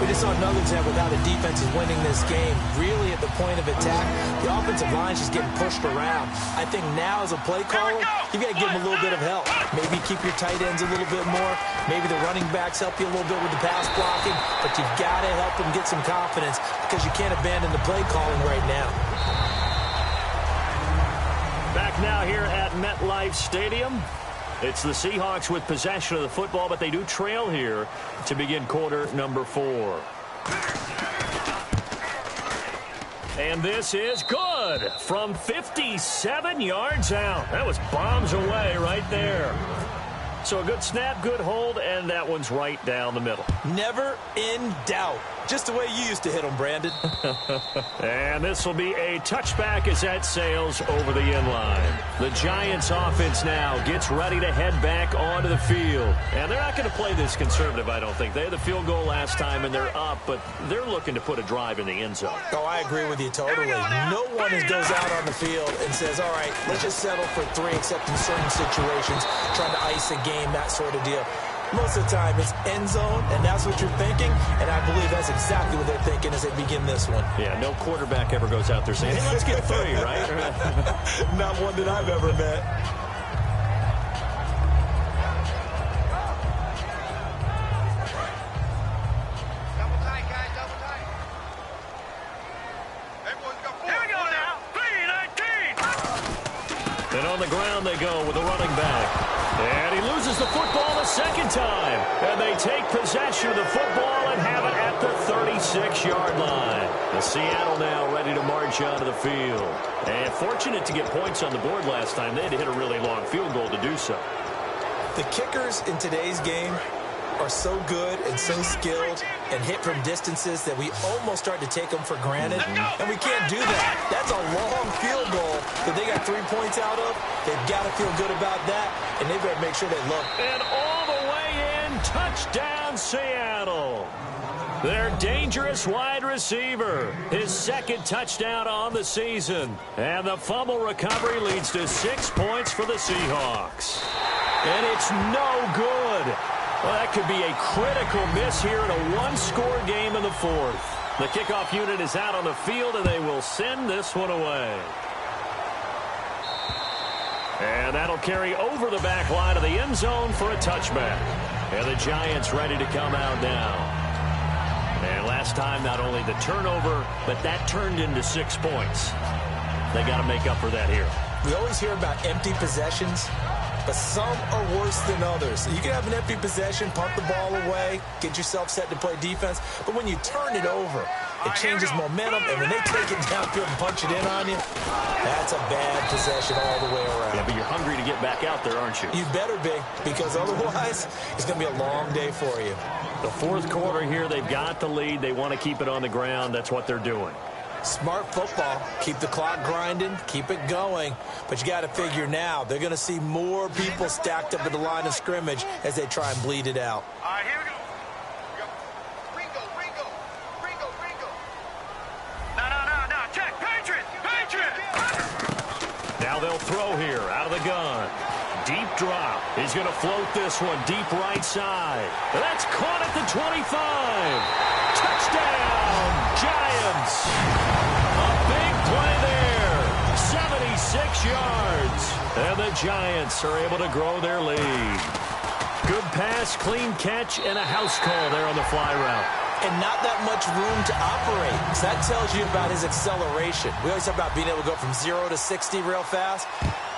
We just saw another example of how the defense is winning this game. Really at the point of attack, the offensive line's just getting pushed around. I think now as a play caller, you've got to give them a little bit of help. Maybe keep your tight ends a little bit more. Maybe the running backs help you a little bit with the pass blocking. But you've got to help them get some confidence because you can't abandon the play calling right now. Back now here at MetLife Stadium. It's the Seahawks with possession of the football, but they do trail here to begin quarter number 4. And this is good from 57 yards out. That was bombs away right there. So a good snap, good hold, and that one's right down the middle. Never in doubt. Just the way you used to hit them, Brandon. And this will be a touchback as that sails over the inline. The Giants offense now gets ready to head back onto the field. And they're not going to play this conservative, I don't think. They had the field goal last time, and they're up, but they're looking to put a drive in the end zone. Oh, I agree with you totally. No one goes out on the field and says, all right, let's just settle for 3, except in certain situations, trying to ice a game, that sort of deal. Most of the time, it's end zone, and that's what you're thinking, and I believe that's exactly what they're thinking as they begin this one. Yeah, no quarterback ever goes out there saying, hey, let's get 3, right? Not one that I've ever met. Double tight, guys, double tight. Everyone's got 4. Here we go now. 3-19. And on the ground they go with a running back. And he loses the football a second time. And they take possession of the football and have it at the 36-yard line. The Seattle now ready to march onto the field. And fortunate to get points on the board last time. They had to hit a really long field goal to do so. The kickers in today's game are so good and so skilled and hit from distances that we almost start to take them for granted, and we can't do that. That's a long field goal that they got 3 points out of. They've got to feel good about that, and they better make sure they look. And all the way in, touchdown Seattle. Their dangerous wide receiver, his second touchdown on the season. And the fumble recovery leads to 6 points for the Seahawks. And it's no good. Well, that could be a critical miss here in a one-score game in the fourth. The kickoff unit is out on the field, and they will send this one away. And that'll carry over the back line of the end zone for a touchback. And the Giants ready to come out now. And last time, not only the turnover, but that turned into 6 points. They got to make up for that here. We always hear about empty possessions, but some are worse than others. You can have an empty possession, pump the ball away, get yourself set to play defense, but when you turn it over, it changes momentum, and when they take it downfield and punch it in on you, that's a bad possession all the way around. Yeah, but you're hungry to get back out there, aren't you? You better be, because otherwise, it's going to be a long day for you. The fourth quarter here, they've got the lead. They want to keep it on the ground. That's what they're doing. Smart football. Keep the clock grinding. Keep it going. But you got to figure now, they're going to see more people stacked up at the line of scrimmage as they try and bleed it out. All right, here we go. Ringo. No. Check. Patriot. Now they'll throw here out of the gun. Deep drop. He's going to float this one deep right side. That's caught at the 25. Touchdown, Giants. A big play there. 76 yards. And the Giants are able to grow their lead. Good pass, clean catch, and a house call there on the fly route. And not that much room to operate. So that tells you about his acceleration. We always talk about being able to go from 0 to 60 real fast.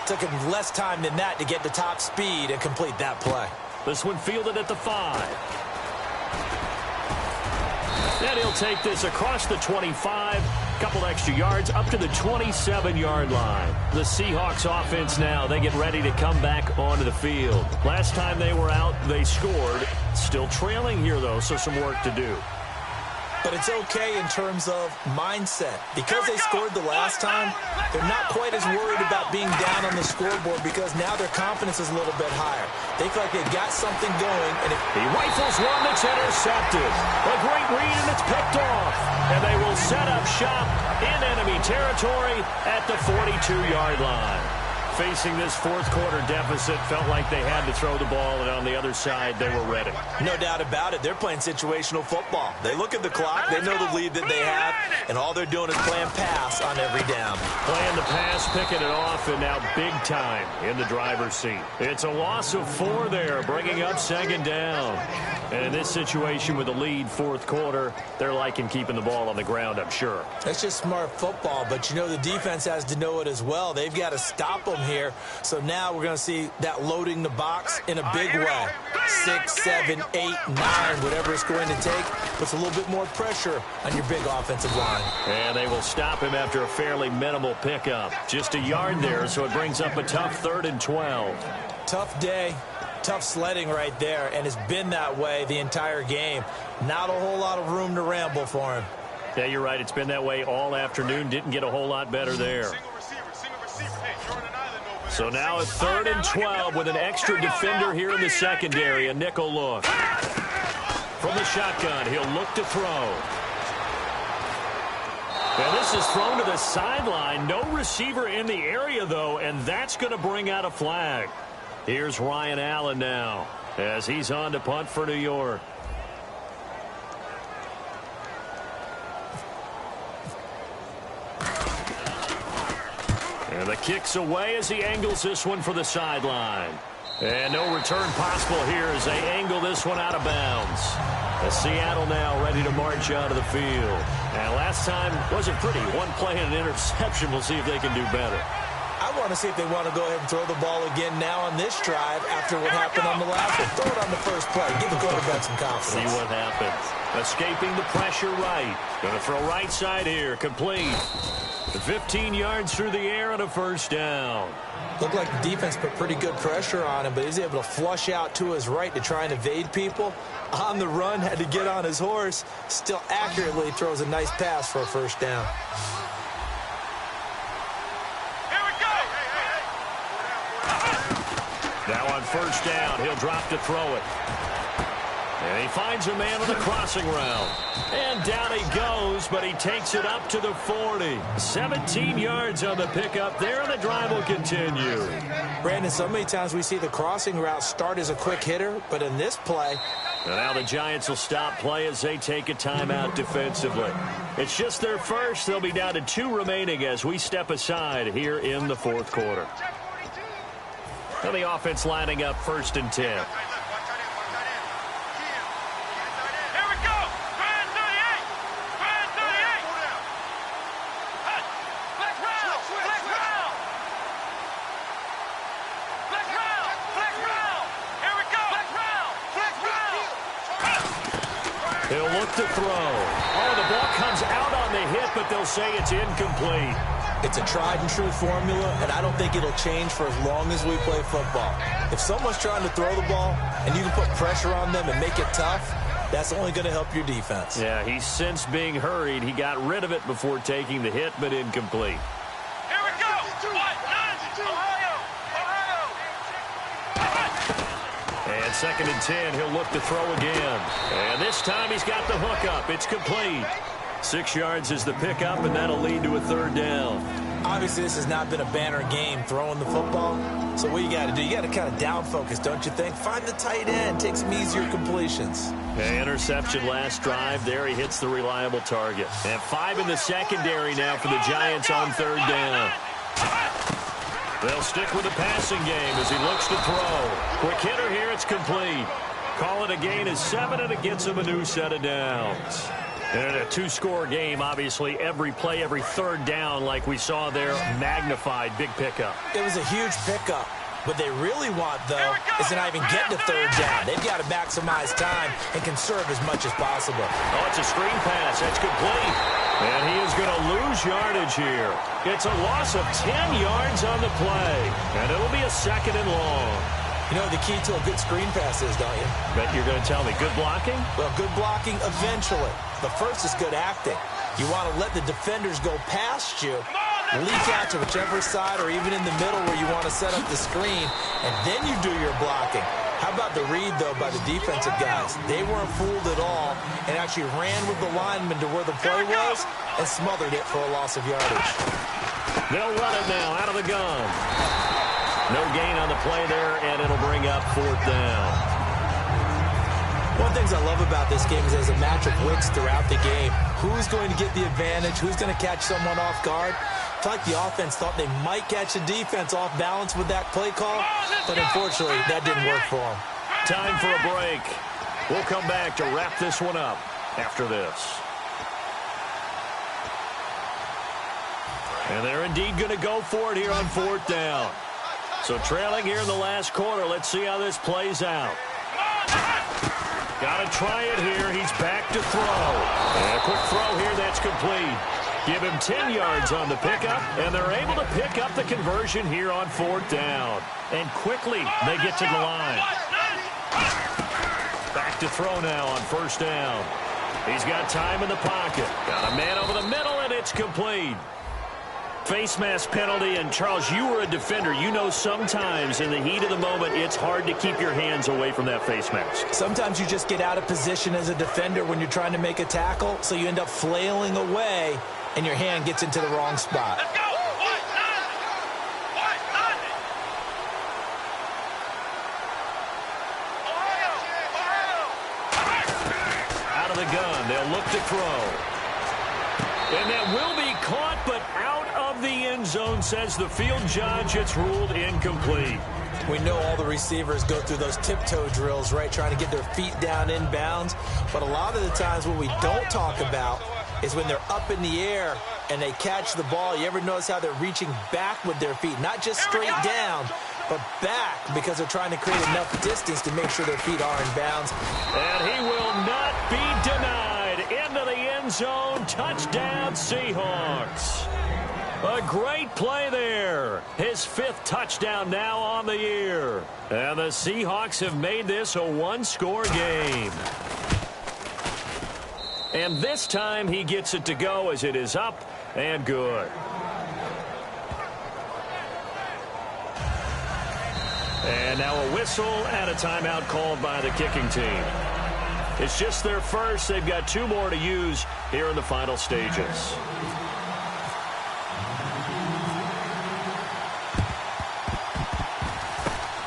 Took him less time than that to get to top speed and complete that play. This one fielded at the 5. And he'll take this across the 25, couple extra yards, up to the 27-yard line. The Seahawks offense now, they get ready to come back onto the field. Last time they were out, they scored. Still trailing here, though, so some work to do. But it's okay in terms of mindset. Because they scored the last time, they're not quite as worried about being down on the scoreboard because now their confidence is a little bit higher. They feel like they've got something going. And he rifles one that's intercepted. A great read, and it's picked off. And they will set up shop in enemy territory at the 42-yard line. Facing this fourth quarter deficit, felt like they had to throw the ball, and on the other side, they were ready. No doubt about it. They're playing situational football. They look at the clock, they know the lead that they have, and all they're doing is playing pass on every down. Playing the pass, picking it off, and now big time in the driver's seat. It's a loss of 4 there, bringing up second down. And in this situation with the lead fourth quarter, they're liking keeping the ball on the ground, I'm sure. That's just smart football, but you know the defense has to know it as well. They've got to stop them here. So now we're going to see that loading the box in a big way. 6, 7, 8, 9, whatever it's going to take, puts a little bit more pressure on your big offensive line. And they will stop him after a fairly minimal pickup. Just a yard there, so it brings up a tough 3rd and 12. Tough day. Tough sledding right there, and it's been that way the entire game. Not a whole lot of room to ramble for him. Yeah, you're right. It's been that way all afternoon. Didn't get a whole lot better there. So now a 3rd and 12 with an extra defender here in the secondary. A nickel look. From the shotgun, he'll look to throw. And this is thrown to the sideline. No receiver in the area, though, and that's going to bring out a flag. Here's Ryan Allen now as he's on to punt for New York. And the kick's away as he angles this one for the sideline. And no return possible here as they angle this one out of bounds. The Seattle now ready to march out of the field. And last time wasn't pretty. One play and an interception. We'll see if they can do better. I want to see if they want to go ahead and throw the ball again now on this drive after what happened on the last one. Throw it on the first play. Give the quarterback some confidence. See what happens. Escaping the pressure right. Going to throw right side here. Complete. 15 yards through the air and a first down. Looked like the defense put pretty good pressure on him, but he's able to flush out to his right to try and evade people. On the run, had to get on his horse. Still accurately throws a nice pass for a first down. Now on first down, he'll drop to throw it. And he finds a man on the crossing route. And down he goes, but he takes it up to the 40. 17 yards on the pickup there, and the drive will continue. Brandon, so many times we see the crossing route start as a quick hitter, but in this play... And now the Giants will stop play as they take a timeout defensively. It's just their first. They'll be down to 2 remaining as we step aside here in the fourth quarter. And the offense lining up 1st and 10. He'll look to throw. Oh, the ball comes out on the hit, but they'll say it's incomplete. It's a tried-and-true formula, and I don't think it'll change for as long as we play football. If someone's trying to throw the ball, and you can put pressure on them and make it tough, that's only going to help your defense. Yeah, he's since being hurried. He got rid of it before taking the hit, but incomplete. Here we go! Ohio! And 2nd and 10, he'll look to throw again. And this time he's got the hook up. It's complete. 6 yards is the pickup, and that'll lead to a 3rd down. Obviously, this has not been a banner game throwing the football. So what you got to do, you got to kind of down focus, don't you think? Find the tight end, take some easier completions. Interception last drive. There he hits the reliable target. And 5 in the secondary now for the Giants on 3rd down. They'll stick with the passing game as he looks to throw. Quick hitter here, it's complete. Call it a gain of 7, and it gets him a new set of downs. And a 2-score game, obviously, every play, every 3rd down, like we saw there, magnified, big pickup. It was a huge pickup. What they really want, though, is to not even get to 3rd down. They've got to maximize time and conserve as much as possible. Oh, it's a screen pass. That's complete. And he is going to lose yardage here. It's a loss of 10 yards on the play. And it'll be a 2nd and long. You know what the key to a good screen pass is, don't you? Bet you're going to tell me. Good blocking? Well, good blocking eventually. The first is good acting. You want to let the defenders go past you, leak out to whichever side or even in the middle where you want to set up the screen, and then you do your blocking. How about the read, though, by the defensive guys? They weren't fooled at all and actually ran with the lineman to where the play was and smothered it for a loss of yardage. They'll run it now out of the gun. No gain on the play there, and it'll bring up 4th down. One of the things I love about this game is there's a match of wits throughout the game. Who's going to get the advantage? Who's going to catch someone off guard? I feel like the offense thought they might catch the defense off balance with that play call, but unfortunately, that didn't work for them. Time for a break. We'll come back to wrap this one up after this. And they're indeed going to go for it here on 4th down. So trailing here in the last quarter. Let's see how this plays out. Got to try it here. He's back to throw. And a quick throw here. That's complete. Give him 10 yards on the pickup, and they're able to pick up the conversion here on 4th down. And quickly, they get to the line. Back to throw now on 1st down. He's got time in the pocket. Got a man over the middle, and it's complete. Face mask penalty, and Charles, you were a defender. You know sometimes in the heat of the moment, it's hard to keep your hands away from that face mask. Sometimes you just get out of position as a defender when you're trying to make a tackle, so you end up flailing away, and your hand gets into the wrong spot. Let's go! Out of the gun, they'll look to throw. And that will be caught, but out of the end zone, says the field judge. It's ruled incomplete. We know all the receivers go through those tiptoe drills, right, trying to get their feet down inbounds. But a lot of the times what we don't talk about is when they're up in the air and they catch the ball, you ever notice how they're reaching back with their feet? Not just straight down, but back, because they're trying to create enough distance to make sure their feet are in bounds. And he will not be denied. Into the end zone. Touchdown, Seahawks. A great play there. His 5th touchdown now on the year. And the Seahawks have made this a one-score game. And this time he gets it to go as it is up and good. And now a whistle and a timeout called by the kicking team. It's just their first. They've got 2 more to use here in the final stages.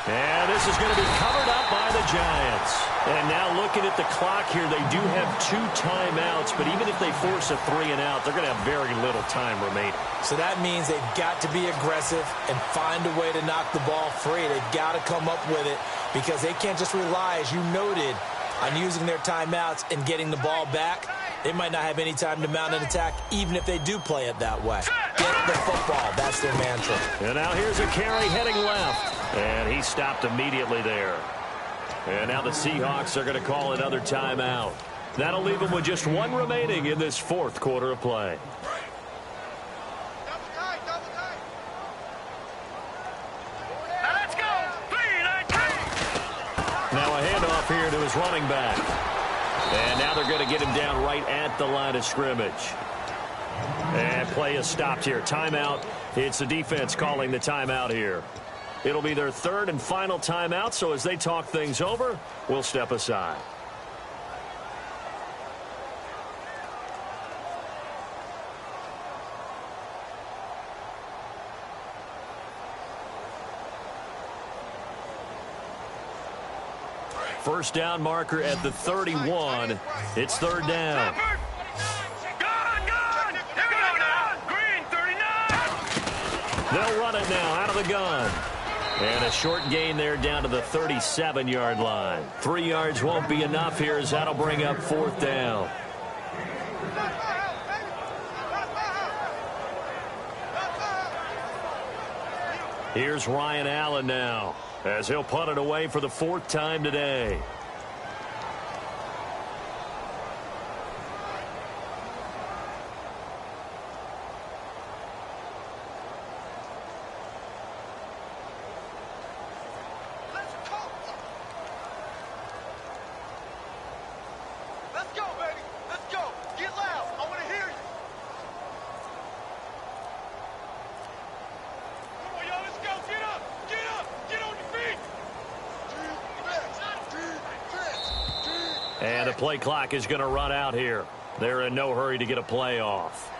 And this is going to be covered up by the Giants. And now looking at the clock here, they do have 2 timeouts, but even if they force a 3-and-out, they're going to have very little time remaining. So that means they've got to be aggressive and find a way to knock the ball free. They've got to come up with it because they can't just rely, as you noted, on using their timeouts and getting the ball back. They might not have any time to mount an attack, even if they do play it that way. Get the football. That's their mantra. And now here's a carry heading left. And he stopped immediately there. And now the Seahawks are going to call another timeout. That'll leave them with just 1 remaining in this 4th quarter of play. Now let's go. 3-9-3. Now a handoff here to his running back. And now they're going to get him down right at the line of scrimmage. And play is stopped here. Timeout. It's the defense calling the timeout here. It'll be their 3rd and final timeout, so as they talk things over, we'll step aside. First down marker at the 31. It's 3rd down. Gun! Here we go now. Green 39. They'll run it now out of the gun. And a short gain there down to the 37-yard line. 3 yards won't be enough here as that'll bring up 4th down. Here's Ryan Allen now as he'll punt it away for the 4th time today. And the play clock is going to run out here. They're in no hurry to get a play off.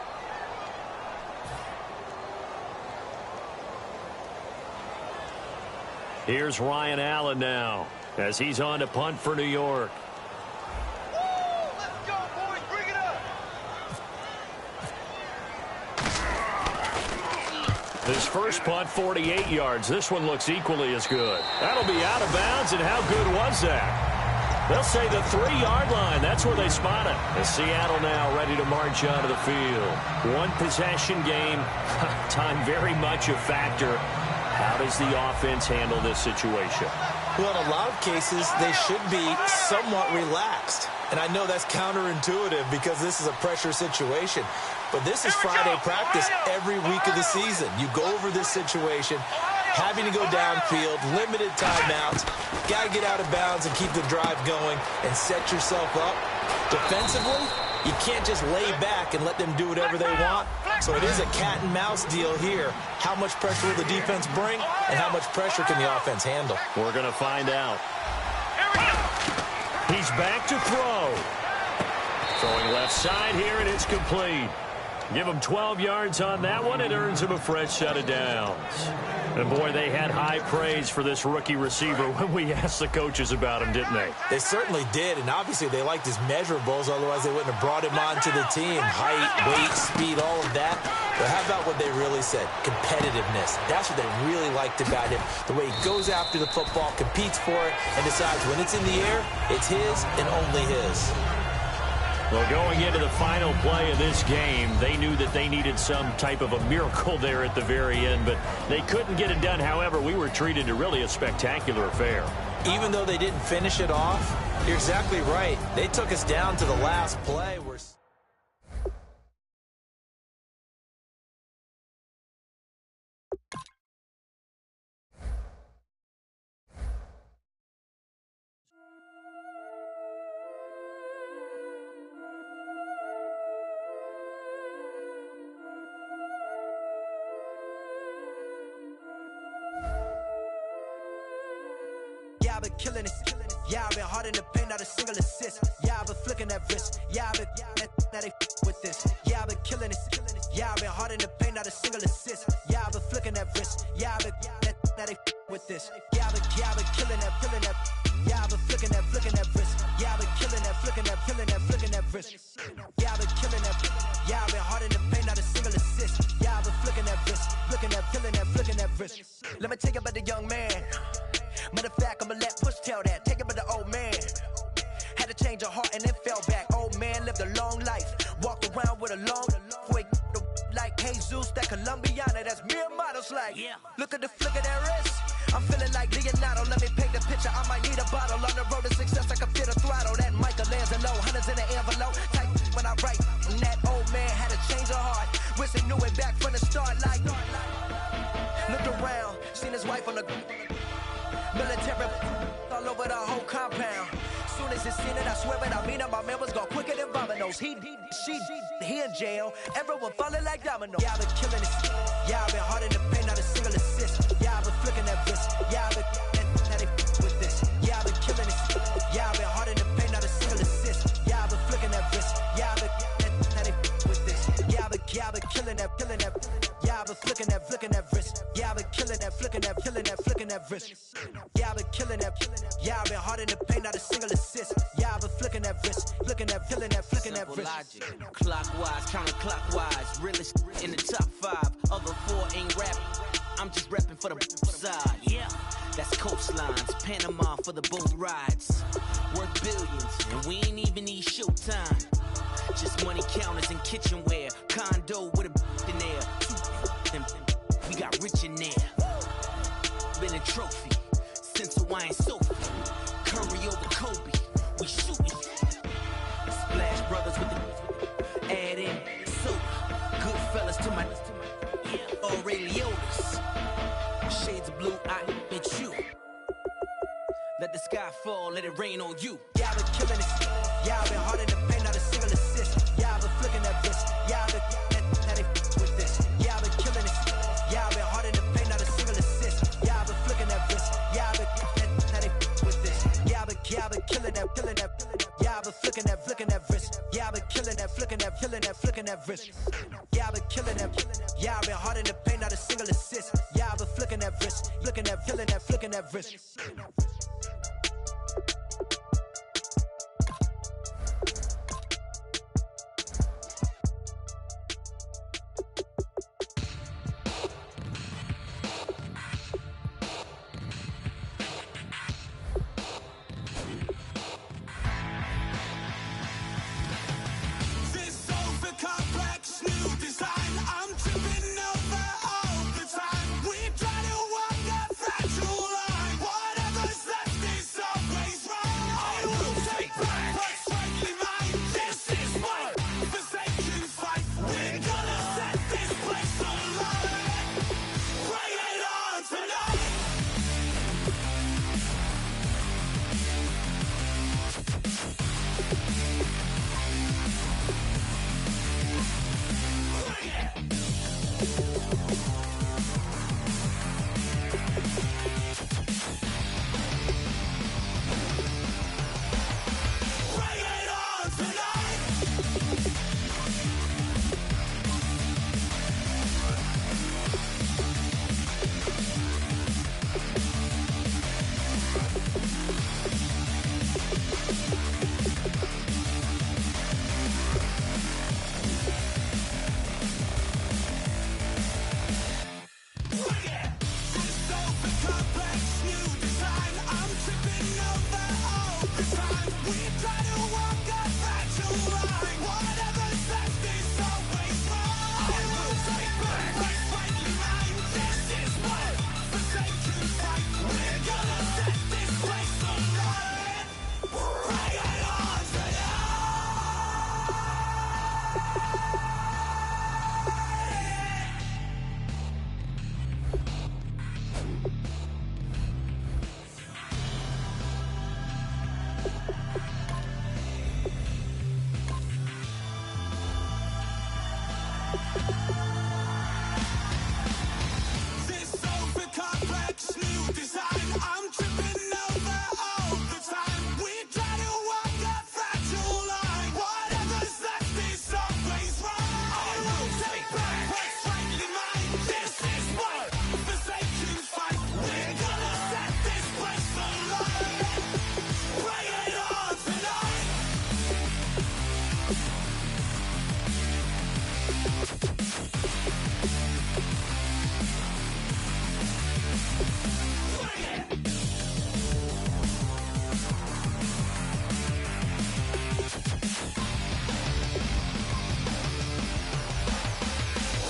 Here's Ryan Allen now as he's on to punt for New York. Let's go, boys. Bring it up. His first punt, 48 yards. This one looks equally as good. That'll be out of bounds, and how good was that? They'll say the 3-yard line. That's where they spot it. And Seattle now ready to march onto the field. 1 possession game. Time very much a factor. How does the offense handle this situation? Well, in a lot of cases, they should be somewhat relaxed. And I know that's counterintuitive because this is a pressure situation. But this is Friday practice every week of the season. You go over this situation, having to go downfield, limited timeouts, got to get out of bounds and keep the drive going and set yourself up. Defensively, you can't just lay back and let them do whatever they want. So it is a cat and mouse deal here. How much pressure will the defense bring and how much pressure can the offense handle? We're going to find out. He's back to throw. Throwing left side here, and it's complete. Give him 12 yards on that one. It earns him a fresh set of downs. And, boy, they had high praise for this rookie receiver when we asked the coaches about him, didn't they? They certainly did, and obviously they liked his measurables. Otherwise, they wouldn't have brought him onto the team. Height, weight, speed, all of that. But how about what they really said? Competitiveness. That's what they really liked about him. The way he goes after the football, competes for it, and decides when it's in the air, it's his and only his. Well, going into the final play of this game, they knew that they needed some type of a miracle there at the very end, but they couldn't get it done. However, we were treated to really a spectacular affair. Even though they didn't finish it off, you're exactly right. They took us down to the last play. Yeah, I've been killing it. Yeah, I've been hard in the paint, not a single assist. Yeah, I've been flicking that wrist. Yeah, I've been that they with this. Yeah, I've been killing it. Yeah, I've been hard in the paint, not a single assist. Yeah, I've been flicking that wrist. Yeah, I've been that they with this. Yeah, I've been killing that. Yeah, I've been flicking that wrist. Yeah, I've been killing that, flicking that wrist. Yeah, I've been killing that. Yeah, I've been hard in the paint, not a single assist. Yeah, I've been flicking that wrist, flicking that wrist. Let me tell you about the young man. Matter of fact, I'ma let Push tell that. Take it about the old man. Had to change her heart and then fell back. Old man lived a long life. Walked around with a long way like Jesus, that Colombiana. That's mere models like. Yeah. Look at the flick of that wrist. I'm feeling like Leonardo. Let me paint the picture. I might need a bottle. On the road to success, I can fit a throttle. That Michelangelo, hundreds in the envelope. Type when I write. And that old man had to change her heart. Wish he knew it back from the start. Like, looked around, seen his wife on the military all over the whole compound. Soon as he seen it, I swear it, I mean it. My man was gone quicker than dominoes. He in jail. Everyone falling like dominoes. Yeah, I've been killing it. Yeah, I've been hard in the paint, not a single assist. Yeah, I've been flicking that wrist. Yeah, I've been that they with this. Yeah, I've been killing it. Yeah, I've been hard in the paint, not a single assist. Yeah, I've been flicking that wrist. Yeah, I've been that they with this. Yeah, I've been killing that. Yeah, I've been flicking that wrist. Yeah, I've been killing that, flicking that wrist. Yeah, I've been killing that. Yeah, I've been hard in the paint, not a single assist. Yeah, I've been flicking that wrist, flicking that wrist. Logic, clockwise, counterclockwise, realest in the top 5. Other 4 ain't rapping. I'm just repping for the side. Yeah, that's coastlines, Panama for the boat rides. Worth billions, and we ain't even need showtime. Just money counters and kitchenware. Condo with a in there. We got rich in there. Been a trophy since Hawaiian Sophie. Curry over Kobe. We shooting. Splash Brothers with the add in soda. Good fellas to my Aureliotis. Shades of blue, I admit you. Let the sky fall, let it rain on you. Yeah, I've been killing it. Yeah, I've been hard in the paint, not a single assist. Yeah, I've been flicking that wrist. Yeah, I've been that they with this. Yeah, I've been killing it. Yeah, I've been hard in the paint, not a single assist. Yeah, I've been flicking that wrist. Yeah, I've been that they with this. Yeah, I've been killing that. Yeah, I've been flicking that wrist. Yeah, I've been killing that, flicking that wrist. Yeah, I've been killing that. Yeah, I've been hard in the paint, not a single assist. Yeah, I've been flicking that wrist, flicking that wrist. Whatever's left is This over-complex new design, I'm tripping over all the time. We try to walk a fragile line. Whatever's left is always wrong. I will take back what's rightly mine. This is what forsaken fight. We're gonna set this place alight. Bring it on tonight.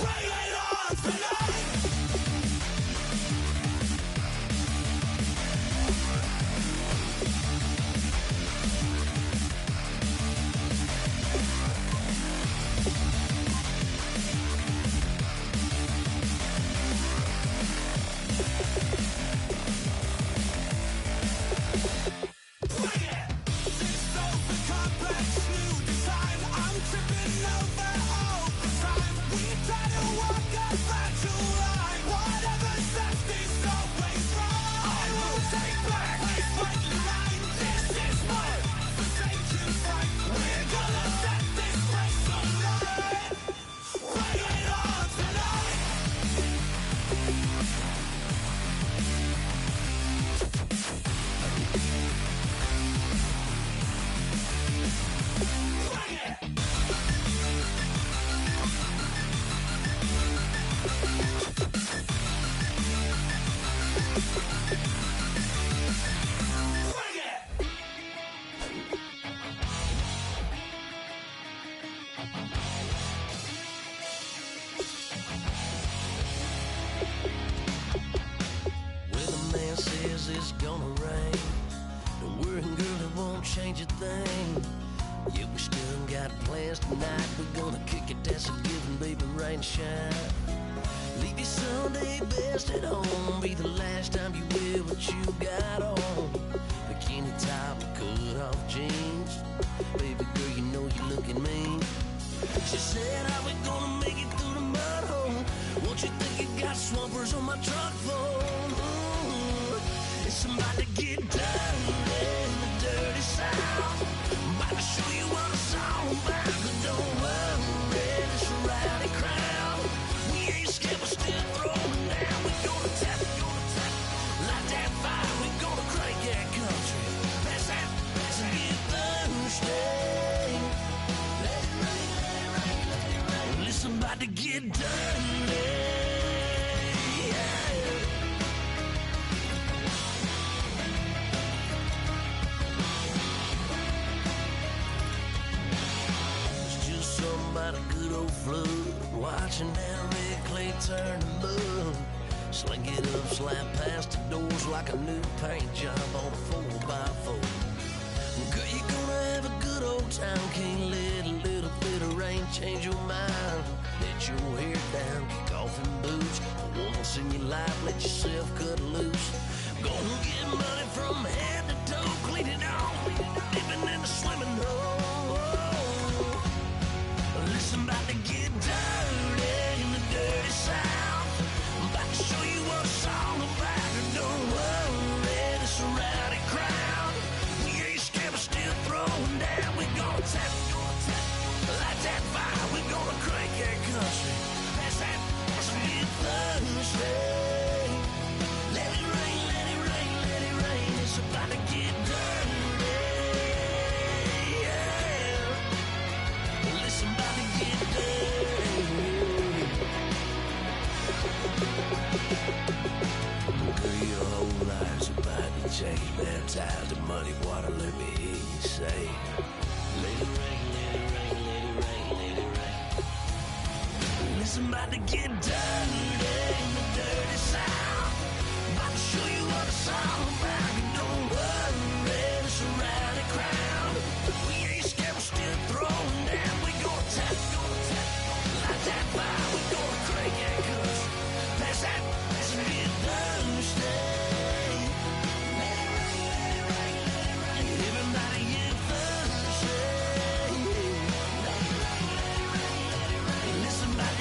Bring it on tonight. This over-complex new design, I'm tripping over all the time. We try to walk a fragile line. Whatever's left is always wrong. I will take back what's rightly mine. This is what forsaken fight. We're gonna set this place alight. Bring it on tonight. Weatherman says it's gonna rain. Don't worry, girl, it won't change a thing. Yeah, we still got plans tonight. We're gonna kick it, that's a given, baby, rain and shine. Leave your Sunday best at home. Be the last time you wear what you got on. Bikini top, cut off jeans. Baby girl, you know you looking mean. She said, how we gonna make it through the mud hole? What you think you got swampers on my truck for? Ooh, it's about to get dirty in the dirty south. About to show you what it's all about. But don't worry, it's a rowdy crowd. We ain't scared, we're still throwing down. We gonna tap, light that fire. We gonna crank that country. Pass that, and get thirsty. Let it rain, let it rain, let it rain. Listen, about to get dirty. Yeah. It's just somebody good old flood. Watching that red clay turn to mud. Sling it up, slap past the doors like a new paint job on a 4x4. Girl, you gonna have a good old time. Can't let a little bit of rain change your mind. Let your hair down, kick off in boots. For once in your life, let yourself cut loose. Gonna get money from head to toe, clean it off, dipping in the swimming hole. Listen, about to get dirty in the dirty south. About to show you what it's all about. And don't worry, it's a rowdy crowd. We ain't scared, we're still throwing down. We gonna tap, light that fire. We gonna crank that country. Pass that, so get thirsty. Let it rain, let it rain, let it rain. It's about to get dirty. Yeah. Listen, about to get dirty. Girl, your whole life's about to change. Baptized in muddy water, let me hear you say. Let it rain, let it rain, let it rain, let it rain. Listen, about to get dirty in the dirty south. About to show you what it's all about. And don't worry, it's a rowdy crowd. We ain't scared, we're still throwing down. We gonna tap, light that fire. We gonna crank that country. Pass that, and get thirsty. Let it rain, let it rain, let it rain. Everybody get thirsty. Let it rain, let it rain, let it rain. Listen, about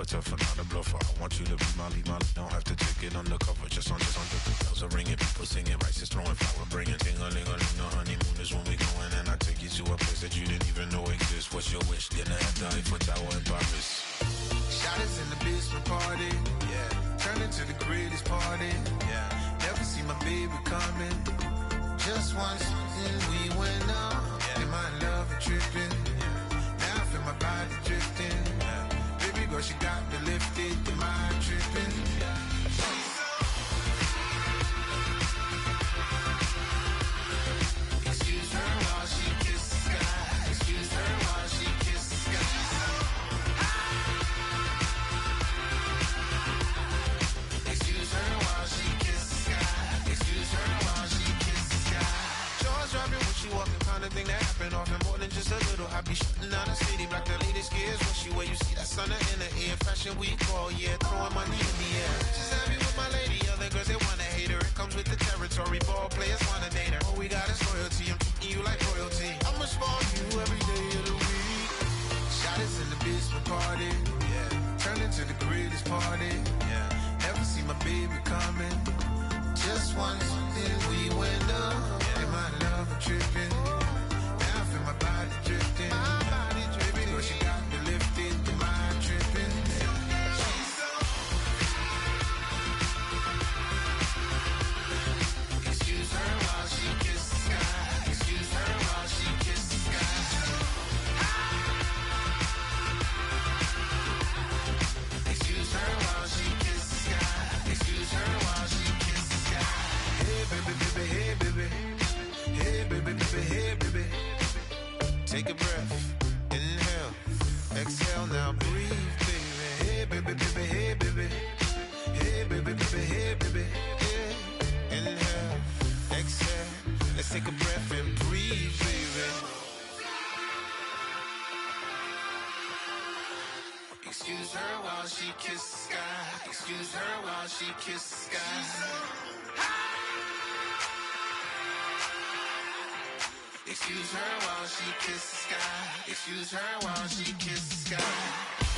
tougher, not a bluffer. I want you to be my lead, don't have to take it undercover. Just under the bells are ringing, people singing, rice is throwing, flower bringing. Ting-a-ling-a-ling, the honeymoon is when we going, and I take you to a place that you didn't even know exists. What's your wish? Dinner at the Eiffel Tower in Paris. Shot is in the basement party, yeah. Turn into the greatest party, yeah. Never see my baby coming. Just once, and we went up, yeah. And my love is tripping, yeah. Now I feel my body drifting, yeah. Baby girl, she got me lifted, the mind tripping, yeah. Excuse her while she kisses the sky. Excuse her while she kisses the sky. Excuse her while she kisses the sky. Excuse her while she kisses the sky. Jaws dropping when she walking, kind of thing that happen often. More than just a little. I be shutting down the city, black the latest gears. When she where you see that sun in the air. Fashion week all year, throwing money in the air. She's happy with my lady, other girls they wanna hate her. It comes with the territory, ball players wanna date her. All we got is loyalty, I'm treating you like royalty. I'ma spoil you every day of the week. Shot is in the basement party, yeah. Turn into the greatest party, yeah. Never see my baby coming. Just once, then we went up, yeah. And my love is tripping. Now I feel my body drifting. My body dripping. Girl, she got me lifted, the mind tripping. Excuse her while she kisses the sky. Excuse her while she kisses the sky. Excuse her while she kisses the sky. Excuse her while she kisses the sky. Hey baby, baby, hey baby. Hey baby, baby, hey baby. Take a breath, inhale, exhale, now breathe, baby. Hey baby, baby, hey baby. Hey baby, baby, hey baby. Yeah. Inhale, exhale, let's take a breath and breathe, baby. Excuse her while she kisses the sky. Excuse her while she kisses the sky. Excuse her while she kisses the sky. Excuse her while she kisses the sky.